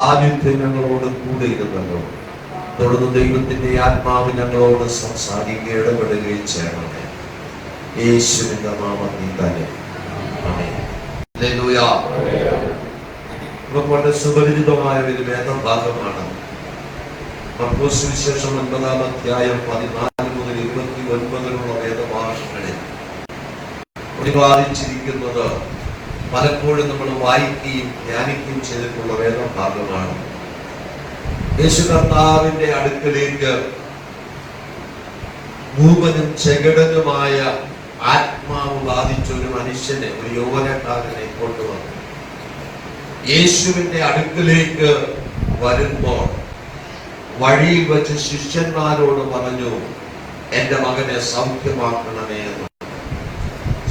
സാന്നിധ്യം ഞങ്ങളോട് കൂടെ ഇരുന്നല്ലോ. തുടർന്ന് ദൈവത്തിന്റെ ആത്മാവ് ഞങ്ങളോട് സംസാരിക്കുകയും ഇടപെടുകയും ചെയ്യണമേ. യേശുവിന്റെ നാമത്തിൽ തന്നെ ആമേൻ. ഹല്ലേലൂയ. വളരെ സുപരിചിതമായ ഒരു വേദഭാഗമാണ്. മർക്കോസ് സുവിശേഷം 9-ാം അധ്യായം 14 മുതൽ 29 വേദഭാഗങ്ങളിൽ പ്രതിപാദിച്ചിരിക്കുന്നത് പലപ്പോഴും നമ്മൾ വായിക്കുകയും ധ്യാനിക്കുകയും ചെയ്തിട്ടുള്ള വേദഭാഗമാണ്. യേശു കർത്താവിന്റെ അടുക്കലേക്ക് മൂകനും ചെകിടനുമായ ആത്മാവ് ബാധിച്ച ഒരു മനുഷ്യനെ, ഒരു യൗവനക്കാരനെ കൊണ്ടുവന്നു. യേശുവിന്റെ അടുക്കലേക്ക് വരുമ്പോൾ വഴിയിൽ വെച്ച് ശിഷ്യന്മാരോട് പറഞ്ഞു, എന്റെ മകനെ സൗഖ്യമാക്കണമേ എന്ന്.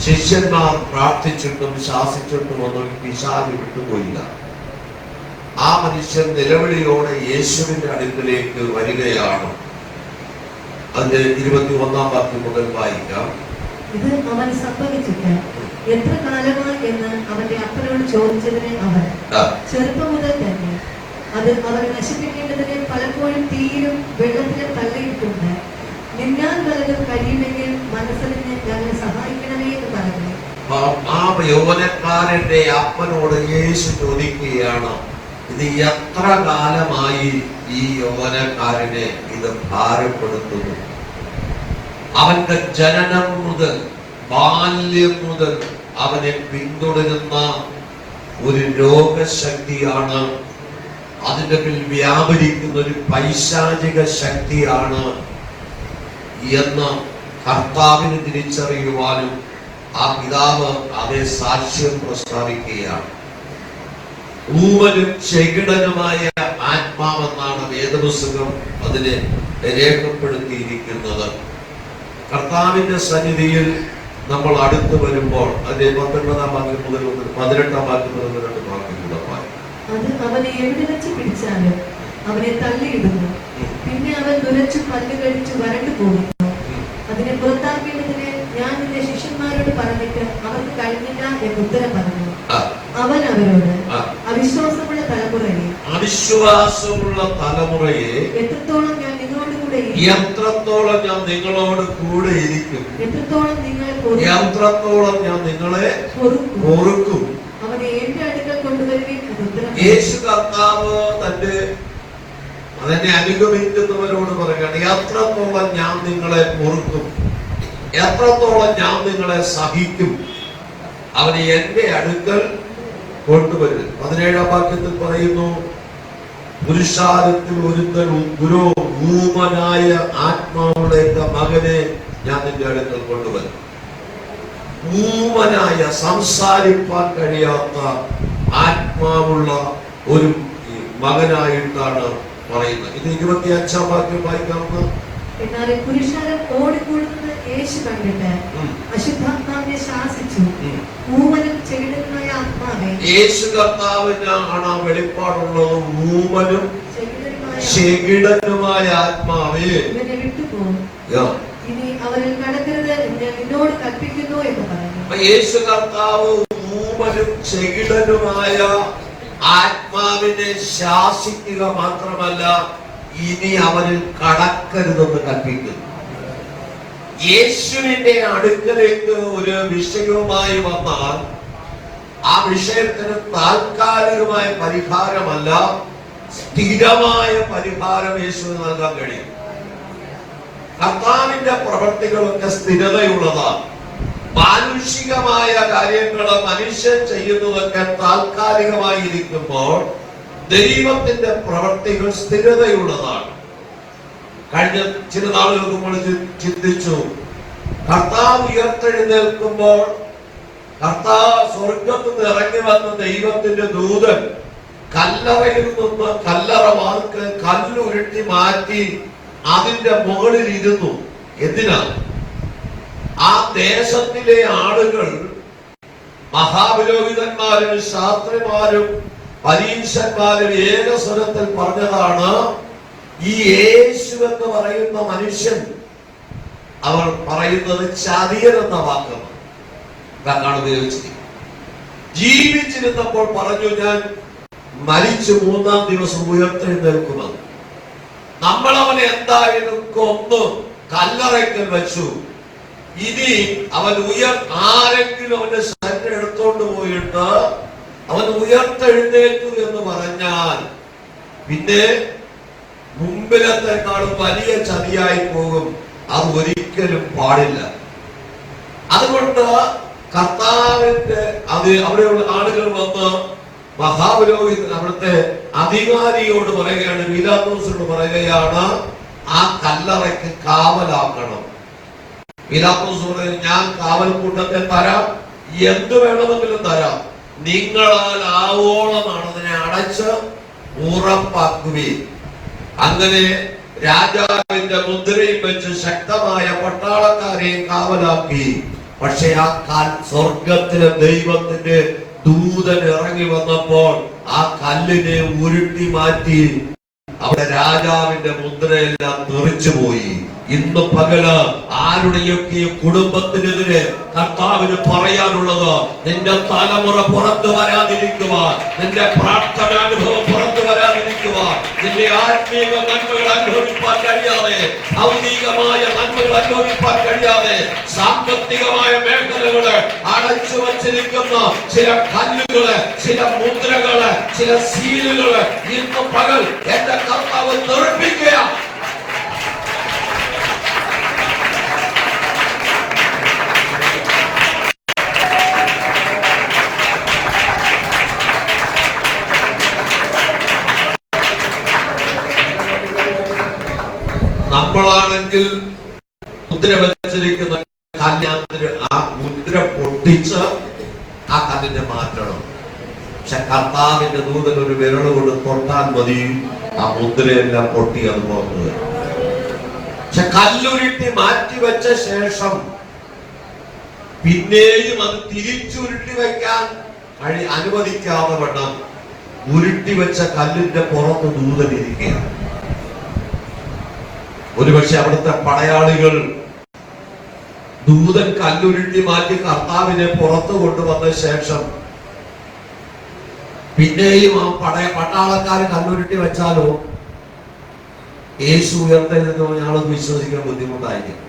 ശിഷ്യന്മാർ പ്രാർത്ഥിച്ചിട്ടും ശാസിച്ചിട്ടും ഒന്നും പിശാച് വിട്ടുപോയില്ല. ആ മനുഷ്യൻ നിലവിളിയോടെ യേശുവിന്റെ അടുക്കലേക്ക് വരികയാണ്. അതിന്റെ 21-ാം വാക്യം മുതൽ വായിക്കാം. ഇത് അവൻ സംഭവിച്ചിട്ട് എത്ര കാലമായി എന്ന് അവന്റെ അപ്പനോട് ചോദിച്ചതിനെ അവൻ ചെറുപ്പം മുതൽ തന്നെ അത് അവരെ നശിപ്പിക്കേണ്ടതിനെ പലപ്പോഴും തീയിലും വെള്ളത്തിലും തള്ളിയിട്ടുണ്ട്. നിന്നാൽ വല്ലതും കഴിയുമെങ്കിൽ മനസ്സറിഞ്ഞ് ഞങ്ങളെ സഹായിക്കണമേ എന്ന് പറഞ്ഞു. ആ യൗവനക്കാരന്റെ അപ്പനോട് യേശു ചോദിക്കുകയാണ്, ഇത് എത്ര കാലമായി ഈ യൗവനക്കാരനെ ഇത് ഭാരപ്പെടുത്തുന്നു? അവന്റെ ജനനം മുതൽ, ബാല്യം മുതൽ അവനെ പിന്തുടരുന്ന ഒരു രോഗശക്തിയാണ്, അതിന്റെ പിന്നിൽ വ്യാപരിക്കുന്ന ഒരു പൈശാചിക ശക്തിയാണ് എന്ന് കർത്താവിന് തിരിച്ചറിയുവാനും ആ പിതാവ് അതേ സാക്ഷ്യം പ്രസ്താവിക്കുകയാണ്. ഊമനും ചെകിടനുമായ ആത്മാവെന്നാണ് വേദപുസ്തകം അതിനെ രേഖപ്പെടുത്തിയിരിക്കുന്നത്. കർത്താവിന്റെ സന്നിധിയിൽ നമ്മൾ അടുത്ത് വരുമ്പോൾ അതിന്റെ 19-ാം വാക്യം മുതൽ 18-ാം വാക്യം മുതൽ 2 വാക്യം കൂടെ വായിക്കും. അത് അവനെ എവിടെ വെച്ച് പിടിച്ചാലും അവനെ തള്ളിയിടുന്നു. പിന്നെ അവൻ തുലച്ചു പല്ല് കഴിച്ചു വരണ്ടു പോകുന്നു. അതിനെ പുറത്താക്കേണ്ടതിന് ഞാൻ നിന്റെ ശിഷ്യന്മാരോട് പറഞ്ഞിട്ട് അവർക്ക് കഴിഞ്ഞില്ല എന്ന് ഉത്തരം പറഞ്ഞു. അവൻ അവരോട്, അവിശ്വാസമുള്ള തലമുറയെ എത്രത്തോളം ഞാൻ നിങ്ങളോട് കൂടെ ഇരിക്കും, എത്രത്തോളം ഞാൻ നിങ്ങളെ പൊറുക്കും. അവനെ എന്റെ അടുക്കൽ കൊണ്ടുവരുകയും. യേശു കർത്താവ് തന്നെ അനുഗമിക്കുന്നവരോട് പറയുകയാണ്, എത്രത്തോളം ഞാൻ നിങ്ങളെ പൊറുക്കും, എത്രത്തോളം ഞാൻ നിങ്ങളെ സഹിക്കും, അവനെ എന്റെ അടുക്കൽ കൊണ്ടുവരും. 17-ാം വാക്യത്തിൽ പറയുന്നു, പുരുഷാരത്തിൽ ഒരുത്തൻ ഊമനായ ആത്മാവുള്ള മകനെ ഞാൻ നിന്റെ അടുക്കൽ കൊണ്ടുവരും. ഊമനായ, സംസാരിപ്പാൻ കഴിയാത്ത ആത്മാവുള്ള ഒരു മകനായിട്ടാണ് പറയുന്നത്. ഇത് 25-ാം വാക്യം വായിക്കാവുന്ന. എന്നാൽ പുരുഷാരം ഓടിക്കൂടുന്നത് യേശു കണ്ടിട്ട് അശുദ്ധാത്മാവിനെ ശാസിച്ചു. ഊമനും ചെകിടനുമായ ആത്മാവേ. യേശു കർത്താവിനാണ് വെളിപ്പാടുള്ളത്. ഊമനും ചെകിടനുമായ ആത്മാവേ, ഇവനെ വിട്ടുപോകും, ഇനി അവരിൽ കടക്കരുത് എന്ന് നിന്നോട് കൽപ്പിക്കുന്നു എന്ന് പറഞ്ഞു. യേശു കർത്താവ് ഊമനും ചെകിടനുമായ ആത്മാവിനെ ശാസിക്കുക മാത്രമല്ല, ഇനി അവരിൽ കടക്കരുതെന്ന് കൽപ്പിക്കുന്നു. യേശുവിന്റെ അടുക്കലേക്ക് ഒരു വിഷയവുമായി വന്നാൽ ആ വിഷയത്തിന് താൽക്കാലികമായ പരിഹാരമല്ല, സ്ഥിരമായ പരിഹാരം യേശുവിന് നൽകാൻ കഴിയും. കർത്താവിന്റെ പ്രവൃത്തികളൊക്കെ സ്ഥിരതയുള്ളതാണ്. മാനുഷികമായ കാര്യങ്ങൾ മനുഷ്യൻ ചെയ്യുന്നതൊക്കെ താൽക്കാലികമായിരിക്കുമ്പോൾ ദൈവത്തിന്റെ പ്രവൃത്തികൾ സ്ഥിരതയുള്ളതാണ്. കഴിഞ്ഞ ചില നാളുകൾക്ക് നമ്മൾ ചിന്തിച്ചു, കർത്താവ് ഉയർത്തെഴുന്നേൽക്കുമ്പോൾ കർത്താവ് സ്വർഗത്തിൽ നിന്ന് ഇറങ്ങി വന്ന ദൈവത്തിന്റെ ദൂതൻ കല്ലറയിൽ നിന്ന് കല്ലറ വാർക്ക് കല്ലുരുട്ടി മാറ്റി അതിന്റെ മുകളിൽ ഇരുന്നു. എന്തിനാണ്? ആ ദേശത്തിലെ ആളുകൾ, മഹാപുരോഹിതന്മാരും ശാസ്ത്രിമാരും പരീക്ഷന്മാരും ഏകസ്വരത്തിൽ പറഞ്ഞതാണ്, ഈ യേശു എന്ന് പറയുന്ന മനുഷ്യൻ, അവർ പറയുന്നത് ചതിയൻ എന്ന വാക്കാണ് ഉപയോഗിച്ചിരിക്കുന്നത്. ജീവിച്ചിരുന്നപ്പോൾ പറഞ്ഞു, ഞാൻ മരിച്ചു 3-ാം ദിവസം ഉയർത്തെഴുന്നേൽക്കുമെന്ന്. നമ്മൾ അവനെ എന്തായാലും കൊന്നു കല്ലറയ്ക്കൽ വെച്ചു. ഇനി അവൻ ആരെങ്കിലും അവന്റെ ശരീരം എടുത്തോണ്ട് പോയിട്ട് അവൻ ഉയർത്തെഴുന്നേറ്റു എന്ന് പറഞ്ഞാൽ പിന്നെ മുമ്പിലത്തെക്കാളും വലിയ ചതിയായി പോകും. അത് ഒരിക്കലും പാടില്ല. അതുകൊണ്ട് കർത്താവിന്റെ അവിടെയുള്ള ആളുകൾ വന്ന് മഹാപുരോഹിതൻ അവിടുത്തെ അധികാരിയോട് പറയുകയാണ്, പീലാത്തോസിനോട് പറയുകയാണ്, ആ കല്ലറയ്ക്ക് കാവലാക്കണം. പീലാത്തോസ് പറയുന്നത്, ഞാൻ കാവൽ കൂട്ടത്തെ തരാം, എന്ത് വേണമെങ്കിലും തരാം, നിങ്ങളാൽ ആവോളമാണ് അതിനെ അടച്ച് ഉറപ്പാക്കുകയും. അങ്ങനെ രാജാവിന്റെ മുദ്രയും വെച്ച് ശക്തമായ പട്ടാളക്കാരെയും കാവലാക്കി. പക്ഷെ ആ സ്വർഗത്തിലെ ദൈവത്തിന്റെ ദൂതൻ ഇറങ്ങി വന്നപ്പോൾ ആ കല്ലിനെ ഉരുട്ടി മാറ്റി. അവിടെ രാജാവിന്റെ മുദ്രയെല്ലാം തെറിച്ചുപോയി. ഇന്ന് പകല് ആരുടെയൊക്കെ കുടുംബത്തിനെതിരെ കർത്താവിന് പറയാനുള്ളത്, നിന്റെ തലമുറ പുറത്തു വരാതിരിക്കുവാൻ, നിന്റെ പ്രാർത്ഥനാനുഭവം പുറത്തു വരാതിരിക്കുവാൻ, നിന്റെ ആത്മീക നന്മകൾ അനുഭവിപ്പാൻ കഴിയാതെ, ഭൗതികമായ നന്മകൾ അനുഭവിപ്പാൻ കഴിയാതെ, സാമ്പത്തികമായ മേഖലകള് അടച്ചു വച്ചിരിക്കുന്ന ചില കല്ലുകള്, ചില മുദ്രകള്, ചില സീലുകള് ഇന്ന് പകൽ എന്റെ കർത്താവ് തെറിപ്പിക്കുക. നമ്മളാണെങ്കിൽ മുദ്ര വെച്ചിരിക്കുന്ന കല്യാണത്തിന് ആ മുദ്ര പൊട്ടിച്ച് ആ കല്ലിനെ മാറ്റണം. പക്ഷെ കർത്താവിന്റെ ദൂതൻ ഒരു വിരൽ കൊണ്ട് തൊട്ടാൽ മതി, ആ മുദ്രയെല്ലാം പൊട്ടി അത് പുറത്തു വരും. പക്ഷെ കല്ലുരുട്ടി മാറ്റിവെച്ച ശേഷം പിന്നെയും അത് തിരിച്ചുരുട്ടി വയ്ക്കാൻ അനുവദിക്കാതെ വണ്ണം ഉരുട്ടി വെച്ച കല്ലിന്റെ പുറത്ത് ദൂതൻ ഇരിക്കുകയാണ്. ഒരുപക്ഷെ അവിടുത്തെ പടയാളികൾ ദൂതൻ കല്ലുരുട്ടി മാറ്റി കർത്താവിനെ പുറത്തു കൊണ്ടുവന്ന ശേഷം പിന്നെയും ആ പട്ടാളക്കാര് കല്ലുരുട്ടി വെച്ചാലോ യേശു ഉയർത്തെഴുന്നേറ്റോ ഞങ്ങളത് വിശ്വസിക്കാൻ ബുദ്ധിമുട്ടായിരിക്കും.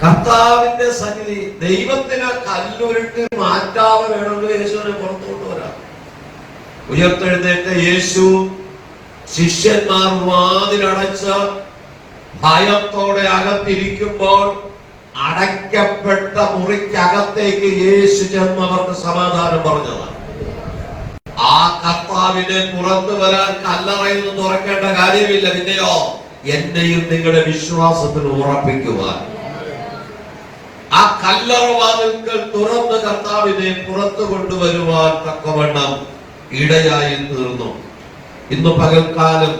കർത്താവിന്റെ സന്നിധി ദൈവത്തിന് കല്ലുരുട്ടി മാറ്റാതെ വേണമെങ്കിൽ യേശുവിനെ പുറത്തു കൊണ്ടുവരാം. ഉയർത്തെഴുന്നേറ്റ യേശു ശിഷ്യന്മാർ വാതിലടച്ച് ഭയത്തോടെ അകത്തിരിക്കുമ്പോൾ അടയ്ക്കപ്പെട്ട മുറിക്കകത്തേക്ക് യേശു ചെന്ന് അവർക്ക് സമാധാനം പറഞ്ഞതാണ്. ആ കർത്താവിനെ പുറത്തു വരാൻ കല്ലറയിൽ നിന്ന് തുറക്കേണ്ട കാര്യമില്ല. പിന്നെയോ എന്നെയും നിങ്ങളുടെ വിശ്വാസത്തിൽ ഉറപ്പിക്കുവാൻ ആ കല്ലറ വാതിൽക്കൽ തുറന്ന് കർത്താവിനെ പുറത്തു കൊണ്ടുവരുവാൻ തക്കവണ്ണം ഇടയായി തീർന്നു. ഇന്ന് പകൽക്കാലം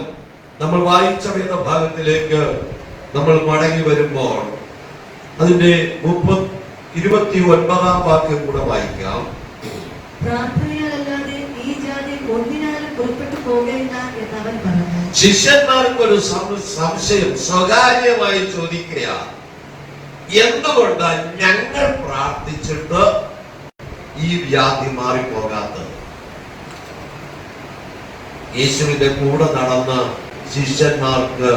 നമ്മൾ വായിച്ച വേദഭാഗത്തിലേക്ക് നമ്മൾ മടങ്ങി വരുമ്പോൾ അതിന്റെ 29-ാം വാക്യം കൂടെ വായിക്കാം. പ്രാർത്ഥനയാലല്ലാതെ ഈ ജാതി ഒന്നിനാലും പുറപ്പെട്ടു പോകയില്ല എന്ന് അവൻ പറഞ്ഞു. ശിഷ്യന്മാർക്കൊരു സംശയം സ്വകാര്യമായി ചോദിക്കുക, എന്തുകൊണ്ടാണ് ഞങ്ങൾ പ്രാർത്ഥിച്ചിട്ട് ഈ വ്യാധി മാറിപ്പോകാത്തത്? യേശുവിന്റെ കൂടെ നടന്ന ശിഷ്യന്മാർക്ക്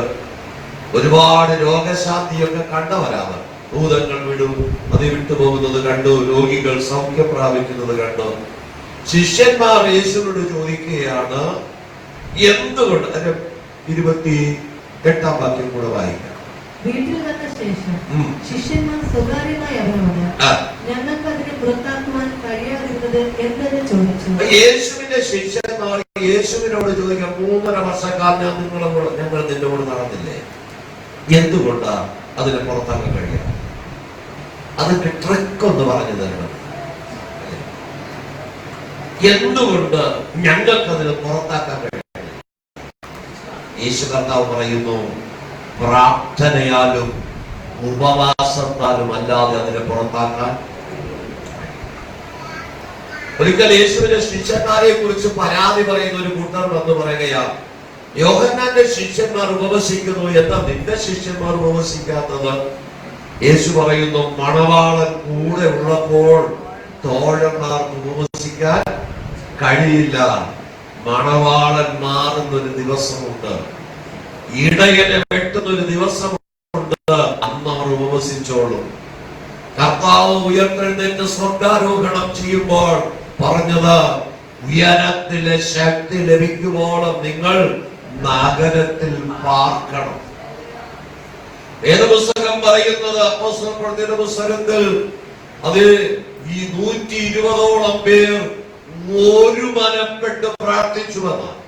ഒരുപാട് രോഗശാന്തിയൊക്കെ കണ്ടവരാണ്. ഭൂതങ്ങൾ വിടും, അത് വിട്ടുപോകുന്നത് കണ്ടു, രോഗികൾ സൗഖ്യം പ്രാപിക്കുന്നത് കണ്ടു. ശിഷ്യന്മാർ യേശുവിനോട് ചോദിക്കുകയാണ്, എന്തുകൊണ്ട്? 28-ാം വാക്യം കൂടെ വായിക്കാം. വീട്ടിൽ വന്ന ശേഷം ശിഷ്യന്മാർ സ്വകാര്യമായി അവരോട്, ഞങ്ങൾക്ക് അതിനെ പുറത്താക്കുവാൻ കഴിയാതിരുന്നത് എന്തെന്ന് ചോദിച്ചു. യേശുവിന്റെ ശിഷ്യന്മാർ യേശുവിനോട് ചോദിക്കാം, 3.5 വർഷക്കാലം ഞങ്ങൾ നിന്നോട് നടന്നില്ലേ, എന്തുകൊണ്ടാ അതിനെ പുറത്താക്കാൻ കഴിയാം? അതിന്റെ ട്രിക്ക് ഒന്ന് പറഞ്ഞു തരണം. എന്തുകൊണ്ട് ഞങ്ങൾക്ക് അതിനെ പുറത്താക്കാൻ കഴിയും? യേശു കർത്താവ് പറയുന്നു, പ്രാർത്ഥനയാലും ഉപവാസത്താലും അല്ലാതെ അതിനെ പുറത്താക്കാൻ. ഒരിക്കൽ യേശുവിന്റെ ശിഷ്യന്മാരെ കുറിച്ച് പരാതി പറയുന്ന ഒരു കൂട്ടർ വന്ന് പറയുകയാ, യോഹന്നാന്റെ ശിഷ്യന്മാർ ഉപവസിക്കുന്നു, എന്താ നിന്റെ ശിഷ്യന്മാർ ഉപവസിക്കാത്തത്? യേശു പറയുന്നു, മണവാളൻ കൂടെ ഉള്ളപ്പോൾ തോഴന്മാർക്ക് ഉപവസിക്കാൻ കഴിയില്ല. മണവാളൻ മാറുന്നൊരു ദിവസമുണ്ട്, ഇടയനെ വെട്ടുന്നൊരു ദിവസമുണ്ട്. അന്ന് അവർ ഉപവസിച്ചോളും. കർത്താവ് ഉയർത്തെഴുന്നേറ്റ് സ്വർഗാരോഹണം ചെയ്യുമ്പോൾ പറഞ്ഞത്, ഉയരത്തിലെ ശക്തി ലഭിക്കുമ്പോഴും നിങ്ങൾ നഗരത്തിൽ പാർക്കണം. ഏത് പുസ്തകം പറയുന്നത്? അപ്പോസ്തലപ്രവൃത്തിയുടെ പുസ്തകത്തിൽ അത് ഈ 120ഓളം പേർ ഒരു മനപ്പെട്ട് പ്രാർത്ഥിച്ചുവെന്നാണ്.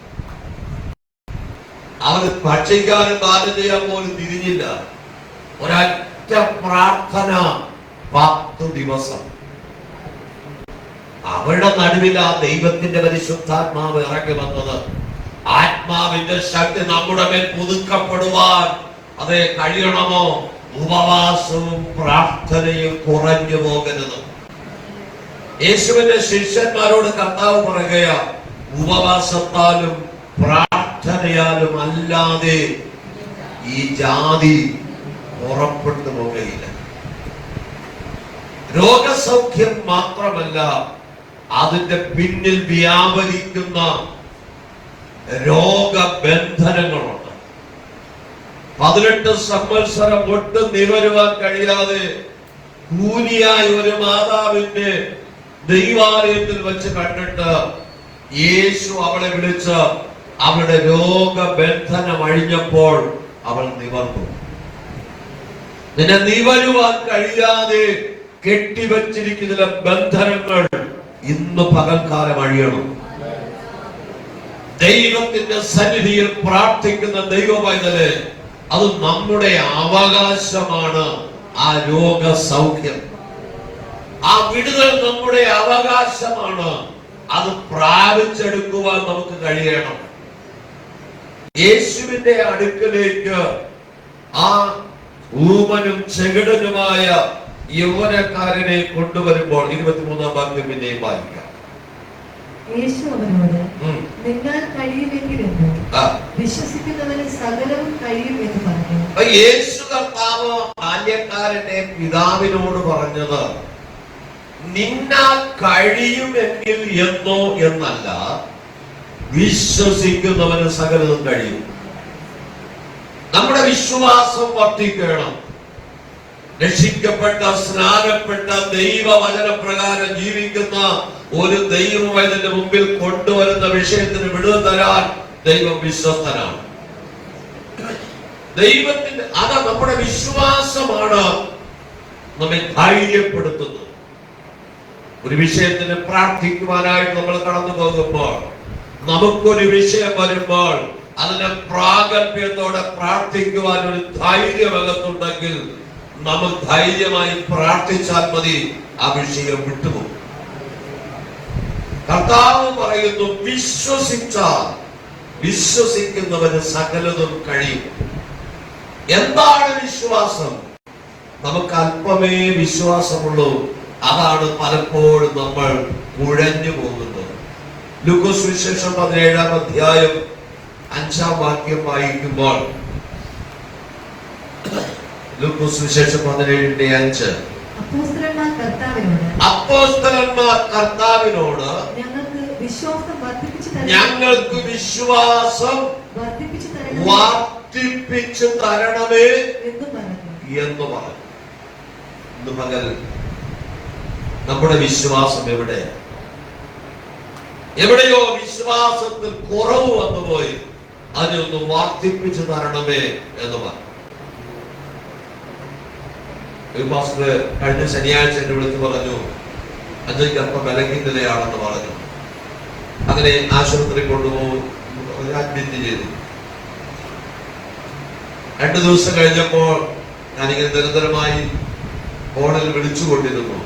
അവർ ഭക്ഷിക്കാനും ദാനം ചെയ്യാൻ പോലും തിരിഞ്ഞില്ല. ഒരൊറ്റ പ്രാർത്ഥന 10 ദിവസം. അവരുടെ നടുവിൽ ആ ദൈവത്തിന്റെ പരിശുദ്ധാത്മാവ് ഇറങ്ങി വന്നത്. ആത്മാവിന്റെ ശക്തി നമ്മുടെ മേൽ പുതുക്കപ്പെടുവാൻ അത് കഴിയണമോ? ഉപവാസവും പ്രാർത്ഥനയും കുറഞ്ഞു പോകരുത്. യേശുവിന്റെ ശിഷ്യന്മാരോട് കർത്താവ് പറയുകയാ, ഉപവാസത്താലും പ്രാർത്ഥനയാലും അല്ലാതെ ഈ ജാതി പുറപ്പെട്ടു പോകയില്ല. രോഗസൗഖ്യം മാത്രമല്ല, അതിന്റെ പിന്നിൽ വ്യാപരിക്കുന്ന രോഗബന്ധനങ്ങളുണ്ട്. 18 സംവത്സരം ഒട്ടും നിവരുവാൻ കഴിയാതെ കൂനിയായ ഒരു മാതാവിന്റെ ദൈവാലയത്തിൽ വെച്ച് കണ്ടിട്ട് യേശു അവളെ വിളിച്ച് അവളുടെ രോഗബന്ധനം അഴിഞ്ഞപ്പോൾ അവൾ നിവർന്നു. നിന്നെ നിവരുവാൻ കഴിയാതെ കെട്ടിവച്ചിരിക്കുന്ന ബന്ധനങ്ങൾ ഇന്ന് പകൽക്കാലം അഴിയണം. ദൈവത്തിന്റെ സന്നിധിയിൽ പ്രാർത്ഥിക്കുന്ന ദൈവമൈതലേ, അത് നമ്മുടെ അവകാശമാണ്. ആ രോഗസൗഖ്യം, ആ വിടുതൽ നമ്മുടെ അവകാശമാണ്. അത് പ്രാപിച്ചെടുക്കുവാൻ നമുക്ക് കഴിയണം. യേശുവിന്റെ അടുക്കലേക്ക് ആ ഊമനും ചെകിടനുമായ യൗവനക്കാരനെ കൊണ്ടുവരുമ്പോൾ 23-ാം വാക്യം പിന്നെയും വായിക്കാം. യേശു അവനോട്, നിങ്ങൾ കഴിയുമെങ്കിലെന്ന് വിശ്വസിക്കുന്നവന് സകലവും കഴിയും എന്ന് പറഞ്ഞു. യേശു കർത്താവ് ബാല്യക്കാരന്റെ പിതാവിനോട് പറഞ്ഞത്, നിന്നാൽ കഴിയുമെങ്കിൽ എന്നോ എന്നല്ല, വിശ്വസിക്കുന്നവന് സകലതും കഴിയും. നമ്മുടെ വിശ്വാസം വർദ്ധിക്കണം. രക്ഷിക്കപ്പെട്ട സ്നാനപ്പെട്ട ദൈവവചനപ്രകാരം ജീവിക്കുന്ന ഒരു ദൈവവചനത്തിന്റെ മുമ്പിൽ കൊണ്ടുവരുന്ന വിഷയത്തിന് വിടുതൽ തരാൻ ദൈവം വിശ്വസ്തനാണ്. ദൈവത്തിന്റെ അത് നമ്മുടെ വിശ്വാസമാണ് നമ്മെ ധൈര്യപ്പെടുത്തുന്നത്. ഒരു വിഷയത്തിന് പ്രാർത്ഥിക്കുവാനായിട്ട് നമ്മൾ കടന്നു പോകുമ്പോൾ, നമുക്കൊരു വിഷയം വരുമ്പോൾ അതിനെ പ്രാഗൽഭ്യത്തോടെ പ്രാർത്ഥിക്കുവാൻ ഒരു ധൈര്യമകത്തുണ്ടെങ്കിൽ നമ്മൾ ധൈര്യമായി പ്രാർത്ഥിച്ചാൽ മതി, ആ വിഷയം വിട്ടുപോകും. കർത്താവ് പറയുന്നു, വിശ്വസിച്ചാൽ വിശ്വസിക്കുന്നവന് സകലതും കഴിയും. എന്താണ് വിശ്വാസം? നമുക്ക് അല്പമേ വിശ്വാസമുള്ളൂ. അതാണ് പലപ്പോഴും നമ്മൾ കുഴഞ്ഞു പോകുന്നത്. ലൂക്കോസ് സുവിശേഷം 17-ാം അധ്യായം 5-ാം വാക്യം വായിക്കുമ്പോൾ, ലൂക്കോസ് സുവിശേഷം 17:5, അപ്പോസ്തലന്മാർ കർത്താവിനോട് ഞങ്ങൾക്ക് വിശ്വാസം വർദ്ധിപ്പിച്ചു തരണമേ എന്ന് പറഞ്ഞു. ഇന്ന് പകൽ നമ്മുടെ വിശ്വാസം എവിടെയോ വിശ്വാസത്തിൽ കുറവ് വന്നുപോയി. അതിനൊന്ന് വർദ്ധിപ്പിച്ചു തരണമേ എന്ന് പറഞ്ഞു. ഒരു മാസ്റ്റർ കഴിഞ്ഞ ശനിയാഴ്ച എന്നെ വിളിച്ച് പറഞ്ഞു, അജയ്ക്ക് അല്പം ബലഹീനതയാണെന്ന് പറഞ്ഞു. അങ്ങനെ ആശുപത്രി കൊണ്ടുപോയി അഡ്മിറ്റ് ചെയ്തു. 2 ദിവസം കഴിഞ്ഞപ്പോൾ ഞാനിങ്ങനെ നിരന്തരമായി ഫോണിൽ വിളിച്ചുകൊണ്ടിരുന്നു.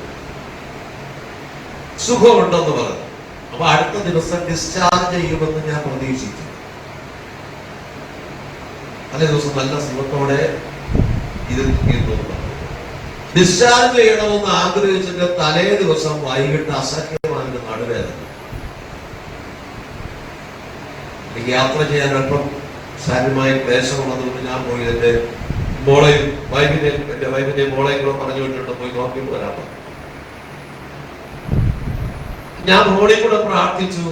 സുഖമുണ്ടെന്ന് പറഞ്ഞു. അപ്പൊ അടുത്ത ദിവസം ഡിസ്ചാർജ് ചെയ്യുമെന്ന് ഞാൻ പ്രതീക്ഷിച്ചു. തലേ ദിവസം നല്ല സുഖത്തോടെ ഇരുന്നു. ഡിസ്ചാർജ് ചെയ്യണമെന്ന് ആഗ്രഹിച്ചിട്ട് തലേ ദിവസം വൈകിട്ട് അസഹ്യമായിട്ട് നടുവേദന. എനിക്ക് യാത്ര ചെയ്യാൻ അല്പം ശാരീരമായ ക്ലേശമുള്ളതുകൊണ്ട് ഞാൻ പോയി എന്റെ മോളെയും വൈഫിന്റെയും മോളെയും കൂടെ പറഞ്ഞു വിട്ടിട്ട് പോയി നോക്കിയിട്ട് വരാൻ പറഞ്ഞു. ഞാൻ റോഡിൽ കൂടെ പ്രാർത്ഥിച്ചു.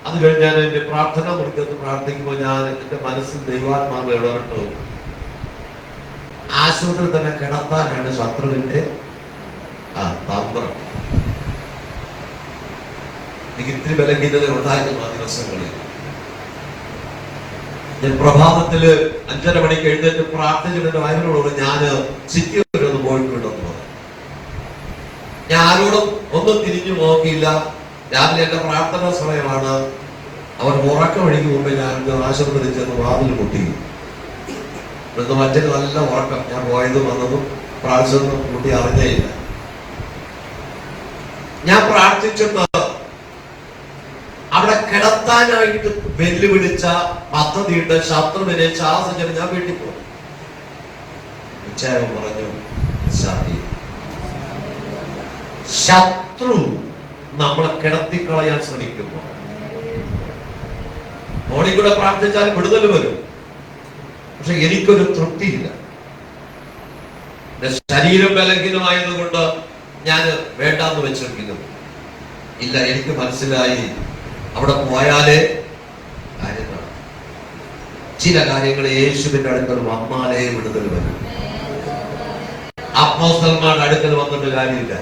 അത് കഴിഞ്ഞ് ഞാൻ എന്റെ പ്രാർത്ഥന മുറിക്കത്ത് പ്രാർത്ഥിക്കുമ്പോൾ ഞാൻ എന്റെ മനസ്സിൽ ദൈവാത്മാവ് ഇടപെട്ടു. ആശുപത്രി തന്നെ കിടത്താനാണ് ശത്രുവിന്റെ തന്ത്രം. എനിക്ക് ഇത്തിരി ബലഹീനത ഉണ്ടായിരുന്നു ആ ദിവസങ്ങളിൽ. ഞാൻ പ്രഭാതത്തില് 5:30 മണിക്ക് എഴുന്നേറ്റ് പ്രാർത്ഥിച്ചിട്ട് വയറിനോട് ഞാൻ സിറ്റി വരെ ഒന്ന് പോയിട്ടുണ്ടെന്ന് പറഞ്ഞു. ഞാൻ ആരോടും ഒന്നും തിരിഞ്ഞു നോക്കിയില്ല. രാവിലെ എന്റെ പ്രാർത്ഥനാ സമയമാണ്. അവർ ഉറക്കം ഒഴുകി മുമ്പ് ഞാൻ ആശുപത്രി ചെന്ന് വാതിൽ മുട്ടി. മറ്റൊരു നല്ല ഉറക്കം. ഞാൻ പോയതും വന്നതും പ്രാർത്ഥിച്ചതും കുട്ടി അറിഞ്ഞേയില്ല. ഞാൻ പ്രാർത്ഥിച്ചിട്ട് അവിടെ കിടത്താനായിട്ട് വെല്ലുവിളിച്ച പദ്ധതിയുടെ ശത്രുവിനെ ശാസിച്ചിട്ട് ഞാൻ വീട്ടിൽ പോയി. ഉച്ചാരം പറഞ്ഞു, ശത്രു നമ്മളെ കിടത്തിക്കളയാൻ ശ്രമിക്കുമ്പോൾ മോണിൽ കൂടെ പ്രാർത്ഥിച്ചാൽ വിടുതൽ വരും. പക്ഷെ എനിക്കൊരു തൃപ്തിയില്ല. ശരീരം ബലഹീനമായതുകൊണ്ട് ഞാൻ വേണ്ടാന്ന് വെച്ചിരിക്കുന്നു. ഇല്ല, എനിക്ക് മനസ്സിലായി അവിടെ പോയാലേ കാര്യങ്ങൾ, ചില കാര്യങ്ങൾ യേശുവിന്റെ അടുക്കൽ വന്നാലേ വിടുതൽ വരും. അപ്പോസ്തലന്മാരുടെ അടുക്കൽ വന്നിട്ട് കാര്യമില്ല.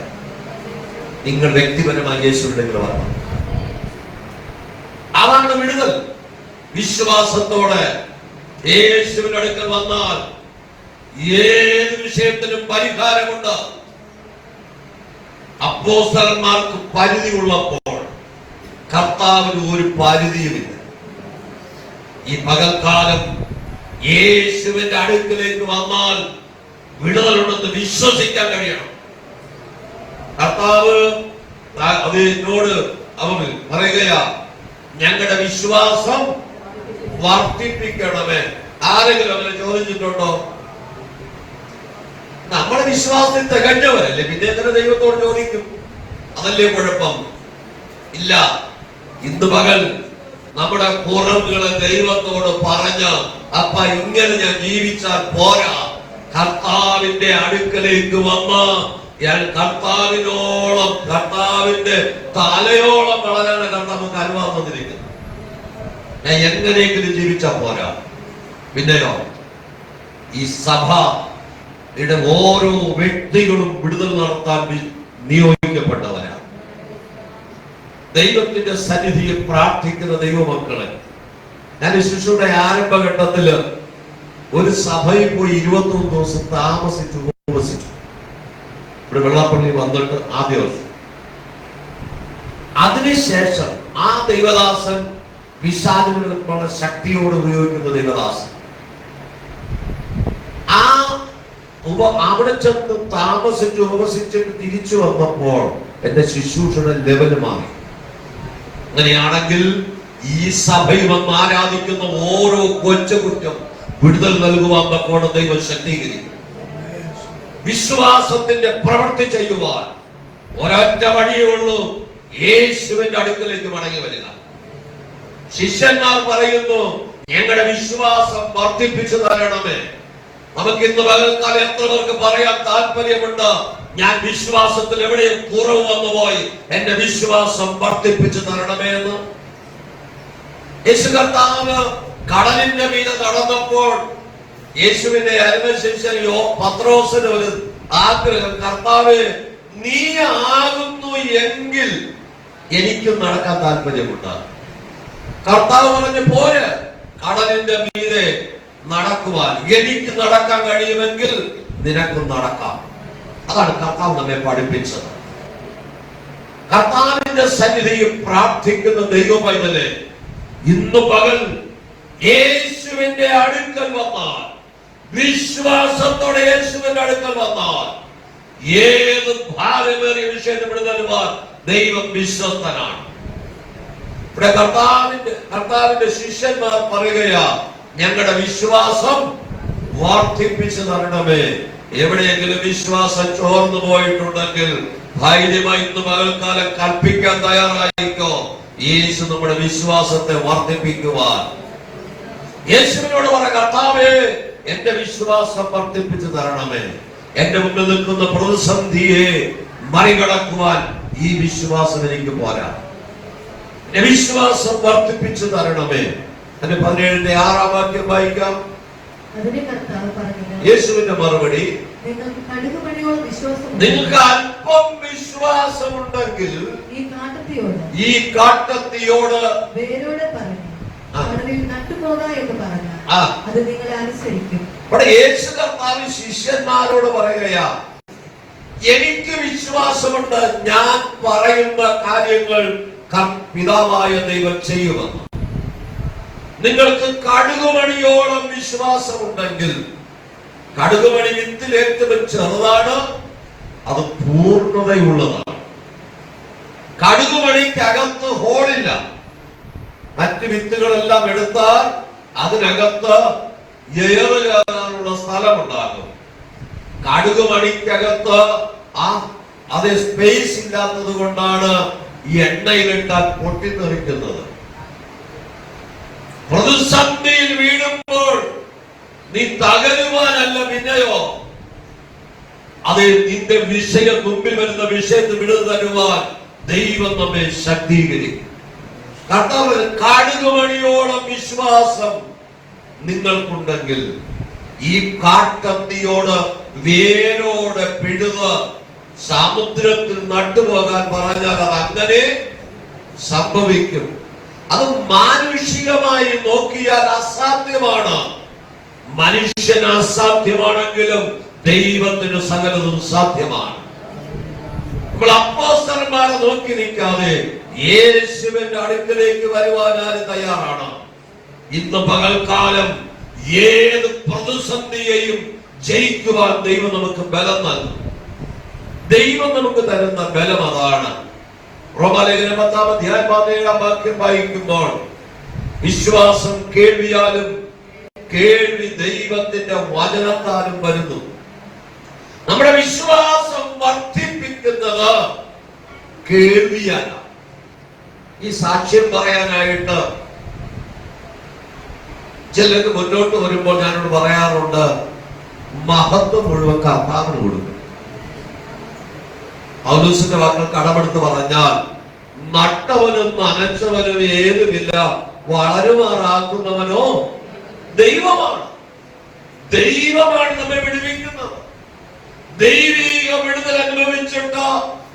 നിങ്ങൾ വ്യക്തിപരമായി യേശുവിന്റെ അടുക്കൽ വരണം. അതാണ് വിടുതൽ. വിശ്വാസത്തോടെ യേശുവിന്റെ അടുക്കൽ വന്നാൽ ഏത് വിഷയത്തിനും പരിഹാരമുണ്ട്. അപ്പോസ്തലന്മാർക്ക് പരിധി ഉള്ളപ്പോൾ കർത്താവിന് ഒരു പരിധിയുമില്ല. ഈ പകൽക്കാലം യേശുവിന്റെ അടുക്കലേക്ക് വന്നാൽ വിടുതലുണ്ടെന്ന് വിശ്വസിക്കാൻ കഴിയണം. കർത്താവ് അതിനോട് അവൻ പറയുകയാ, ഞങ്ങളുടെ വിശ്വാസം വർദ്ധിപ്പിക്കണമേ. ആരെങ്കിലും അവനെ ചോദിച്ചിട്ടുണ്ടോ? നമ്മുടെ വിശ്വാസത്തിൽ തികഞ്ഞവരല്ലേ, പിന്നെ എങ്ങനെ ദൈവത്തോട് ചോദിക്കും? അതല്ലേ കുഴപ്പം? ഇല്ല, ഇന്ന് പകൽ നമ്മുടെ കുറവുകളെ ദൈവത്തോട് പറഞ്ഞ, അപ്പ ഇങ്ങനെ ഞാൻ ജീവിച്ചാൽ പോരാ, കർത്താവിന്റെ അടുക്കലേക്ക് വന്ന ഞാൻ കർത്താവിനോളം, കർത്താവിന്റെ തലയോളം വളരാനാണ് നമുക്ക് അനുവാദം തന്നിരിക്കുന്നത്. ഞാൻ എങ്ങനെയെങ്കിലും ജീവിച്ചാൽ പോരാ. പിന്നെയോ, ഈ സഭയുടെ ഓരോ വ്യക്തികളും വിടുതൽ നടത്താൻ നിയോഗിക്കപ്പെട്ടവരാണ്. ദൈവത്തിന്റെ സന്നിധിയിൽ പ്രാർത്ഥിക്കുന്ന ദൈവമക്കളെ, ഞാൻ ശിശുയുടെ ആരംഭഘട്ടത്തില് ഒരു സഭയിൽ പോയി 21 ദിവസം താമസിച്ചു. ഇവിടെ വെള്ളാപ്പള്ളി വന്നിട്ട് ആദ്യ വർഷം. അതിനുശേഷം ആ ദൈവദാസൻ വിശാലുകളുടെ ശക്തിയോട് ഉപയോഗിക്കുന്ന ദൈവദാസൻ അവിടെ ചെന്ന് താമസിച്ച് ഉപവസിച്ചിട്ട് തിരിച്ചു വന്നപ്പോൾ എന്റെ ശുശ്രൂഷയുടെ ലെവല് മാറി. അങ്ങനെയാണെങ്കിൽ ഈ സഭയിൽ വന്ന് ആരാധിക്കുന്ന ഓരോ കൊച്ചുകുറ്റം വിടുതൽ നൽകുവാൻ തക്കോണം ദൈവം ശക്തീകരിക്കും. വിശ്വാസത്തിന്റെ പ്രവൃത്തി ചെയ്യുവാൻ ഒരൊറ്റ വഴിയേ ഉള്ളൂ, യേശുവിന്റെ അടുക്കലേക്ക് മടങ്ങി വരിക. ശിഷ്യന്മാർ പറയുന്നു, ഞങ്ങളുടെ വിശ്വാസം വർദ്ധിപ്പിച്ചു തരണമേ. നമുക്ക് ഇന്ന് പകൽക്കാലം എത്ര പേർക്ക് പറയാൻ താല്പര്യമുണ്ട്, ഞാൻ വിശ്വാസത്തിൽ എവിടെയും കുറവ് വന്നുപോയി, എന്റെ വിശ്വാസം വർദ്ധിപ്പിച്ചു തരണമേ എന്ന്. യേശു കർത്താവ് കടലിന്റെ മീതെ നടന്നപ്പോൾ യേശുവിന്റെ അരുമശിഷ്യനോ പത്രോസിന് ഒരു ആഗ്രഹം, കർത്താവേ നീ ആകുന്നു എങ്കിൽ എനിക്കും നടക്കാൻ താല്പര്യമുണ്ട്. കർത്താവ് പറഞ്ഞു, പോര്, കടലിന്റെ മീതെ നടക്കുവാൻ എനിക്ക് നടക്കാൻ കഴിയുമെങ്കിൽ നിനക്കും നടക്കാം. അതാണ് കർത്താവ് നമ്മെ പഠിപ്പിച്ചത്. കർത്താവിന്റെ സന്നിധിയിൽ പ്രാർത്ഥിക്കുന്ന ദൈവമൈതലേ, ഇന്ന് പകൽ യേശുവിന്റെ അടുക്കൽ വന്നാൽ, വിശ്വാസത്തോടെ യേശുവിന്റെ അടുക്കൽ വന്നാൽ, ഏത് ഭാരമേറിയ വിഷയത്തിൽ വിടുതലുവാൻ ദൈവം വിശ്വസ്തനാണ്. ഇവിടെ കർത്താവിന്റെ ശിഷ്യന്മാർ പറയുകയാ, ഞങ്ങളുടെ വിശ്വാസം വർദ്ധിപ്പിച്ചു തരണമേ. എവിടെയെങ്കിലും വിശ്വാസം ചോർന്നു പോയിട്ടുണ്ടെങ്കിൽ ധൈര്യമായി ഇന്ന് പകൽക്കാലം കൽപ്പിക്കാൻ തയ്യാറായിക്കോ. യേശു നമ്മുടെ വിശ്വാസത്തെ വർദ്ധിപ്പിക്കുവാൻ. യേശുവിനോട് പറ, കർത്താവേ എന്റെ വിശ്വാസം വർദ്ധിപ്പിച്ചു തരണമേ. എന്റെ മുമ്പിൽ നിൽക്കുന്ന പ്രതിസന്ധിയെ മറികടക്കുവാൻ ഈ വിശ്വാസം എനിക്ക് പോരാ. വിശ്വാസം വർദ്ധിപ്പിച്ചു തരണമേ. അതിന്റെ 17-ന്റെ 6-ാം വാക്യം വായിക്കാം. അതിന് കർത്താവ് പറഞ്ഞത്, യേശുവിന്റെ മറുപടി, നിങ്ങൾക്ക് അല്പം വിശ്വാസമുണ്ടെങ്കിൽ ഈ കാട്ടത്തിയോട് വേരോട് പറഞ്ഞു കടലിൽ നട്ടുപോക എന്ന് പറഞ്ഞാൽ അത് നിങ്ങളെ അനുസരിക്കും. ഇവിടെ യേശു കർത്താവ് ശിഷ്യന്മാരോട് പറയുകയാ, എനിക്ക് വിശ്വാസമുണ്ട്, ഞാൻ പറയുന്ന കാര്യങ്ങൾ പിതാവായ ദൈവം ചെയ്യുമെന്ന്. നിങ്ങൾക്ക് കടുകുമണിയോളം വിശ്വാസമുണ്ടെങ്കിൽ, കടുകുമണി വിത്തിലേറ്റവും ചെറുതാണ്, അത് പൂർണ്ണതയുള്ളതാണ്. കടുകുമണിക്കകത്ത് ഹോളില്ല. മറ്റ് വിത്തുകളെല്ലാം എടുത്താൽ അതിനകത്ത് എയർ കയറാനുള്ള സ്ഥലമുണ്ടാകും. കടുകുമണിക്കകത്ത് അത് സ്പേസ് ഇല്ലാത്തത് കൊണ്ടാണ് ഈ എണ്ണയിലിട്ടാൽ പൊട്ടിത്തെറിക്കുന്നത്. പ്രതിസന്ധിയിൽ വീഴുമ്പോൾ നീ തകരുവാനല്ല പിന്നെയോ, അത് നിന്റെ വിഷയം, മുമ്പിൽ വരുന്ന വിഷയത്തിൽ വിടുതൽ തരുവാൻ ദൈവം നമ്മെ ശക്തീകരിക്കും. കർത്താവ്, കടുകുമണിയോളം വിശ്വാസം നിങ്ങൾക്കുണ്ടെങ്കിൽ ഈ കാട്ടത്തിയോട് വേരോടെ പിഴുത് സമുദ്രത്തിൽ നട്ടുപോകാൻ പറഞ്ഞാൽ അത് അങ്ങനെ സംഭവിക്കും. അത് മാനുഷികമായി നോക്കിയാൽ അസാധ്യമാണ്. മനുഷ്യന് അസാധ്യമാണെങ്കിലും ദൈവത്തിന് സകലതും സാധ്യമാണ്. നമ്മൾ അപ്പോസ്തലന്മാരെ നോക്കി നിൽക്കാതെ യേശുവിന്റെ അടുക്കലേക്ക് വരുവാൻ ആര് തയ്യാറാണ്? ഇന്ന് പകൽക്കാലം ഏത് പ്രതിസന്ധിയെയും ജയിക്കുവാൻ ദൈവം നമുക്ക് ബലം നൽകും. ദൈവം നമുക്ക് തരുന്ന ബലം അതാണ്. റോമാലേഖനം 10-ാം അധ്യായം 17-ാം വാക്യം വായിക്കുമ്പോൾ, വിശ്വാസം കേൾവിയാലും കേൾവി ദൈവത്തിന്റെ വചനത്താലും വരുന്നു. നമ്മുടെ വിശ്വാസം വർദ്ധിപ്പിക്കുന്നത് കേൾവിയാണ്. ഈ സാക്ഷ്യം പറയാനായിട്ട് ചിലർക്ക് മുന്നോട്ട് വരുമ്പോൾ ഞാനോട് പറയാറുണ്ട്, മഹത്വം മുഴുവൻ കർത്താവിന് കൊടുക്കും. പൗലോസിന്റെ വാക്കുകൾ കടമെടുത്ത് പറഞ്ഞാൽ, നട്ടവനും നനച്ചവനും ഏതുമില്ല, വളരുമാറാക്കുന്നവനോ ദൈവമാണ്. ദൈവമാണ് നമ്മെ വിടുവിക്കുന്നത്. ദൈവിക വിടുതൽ അനുഭവിച്ചിട്ട്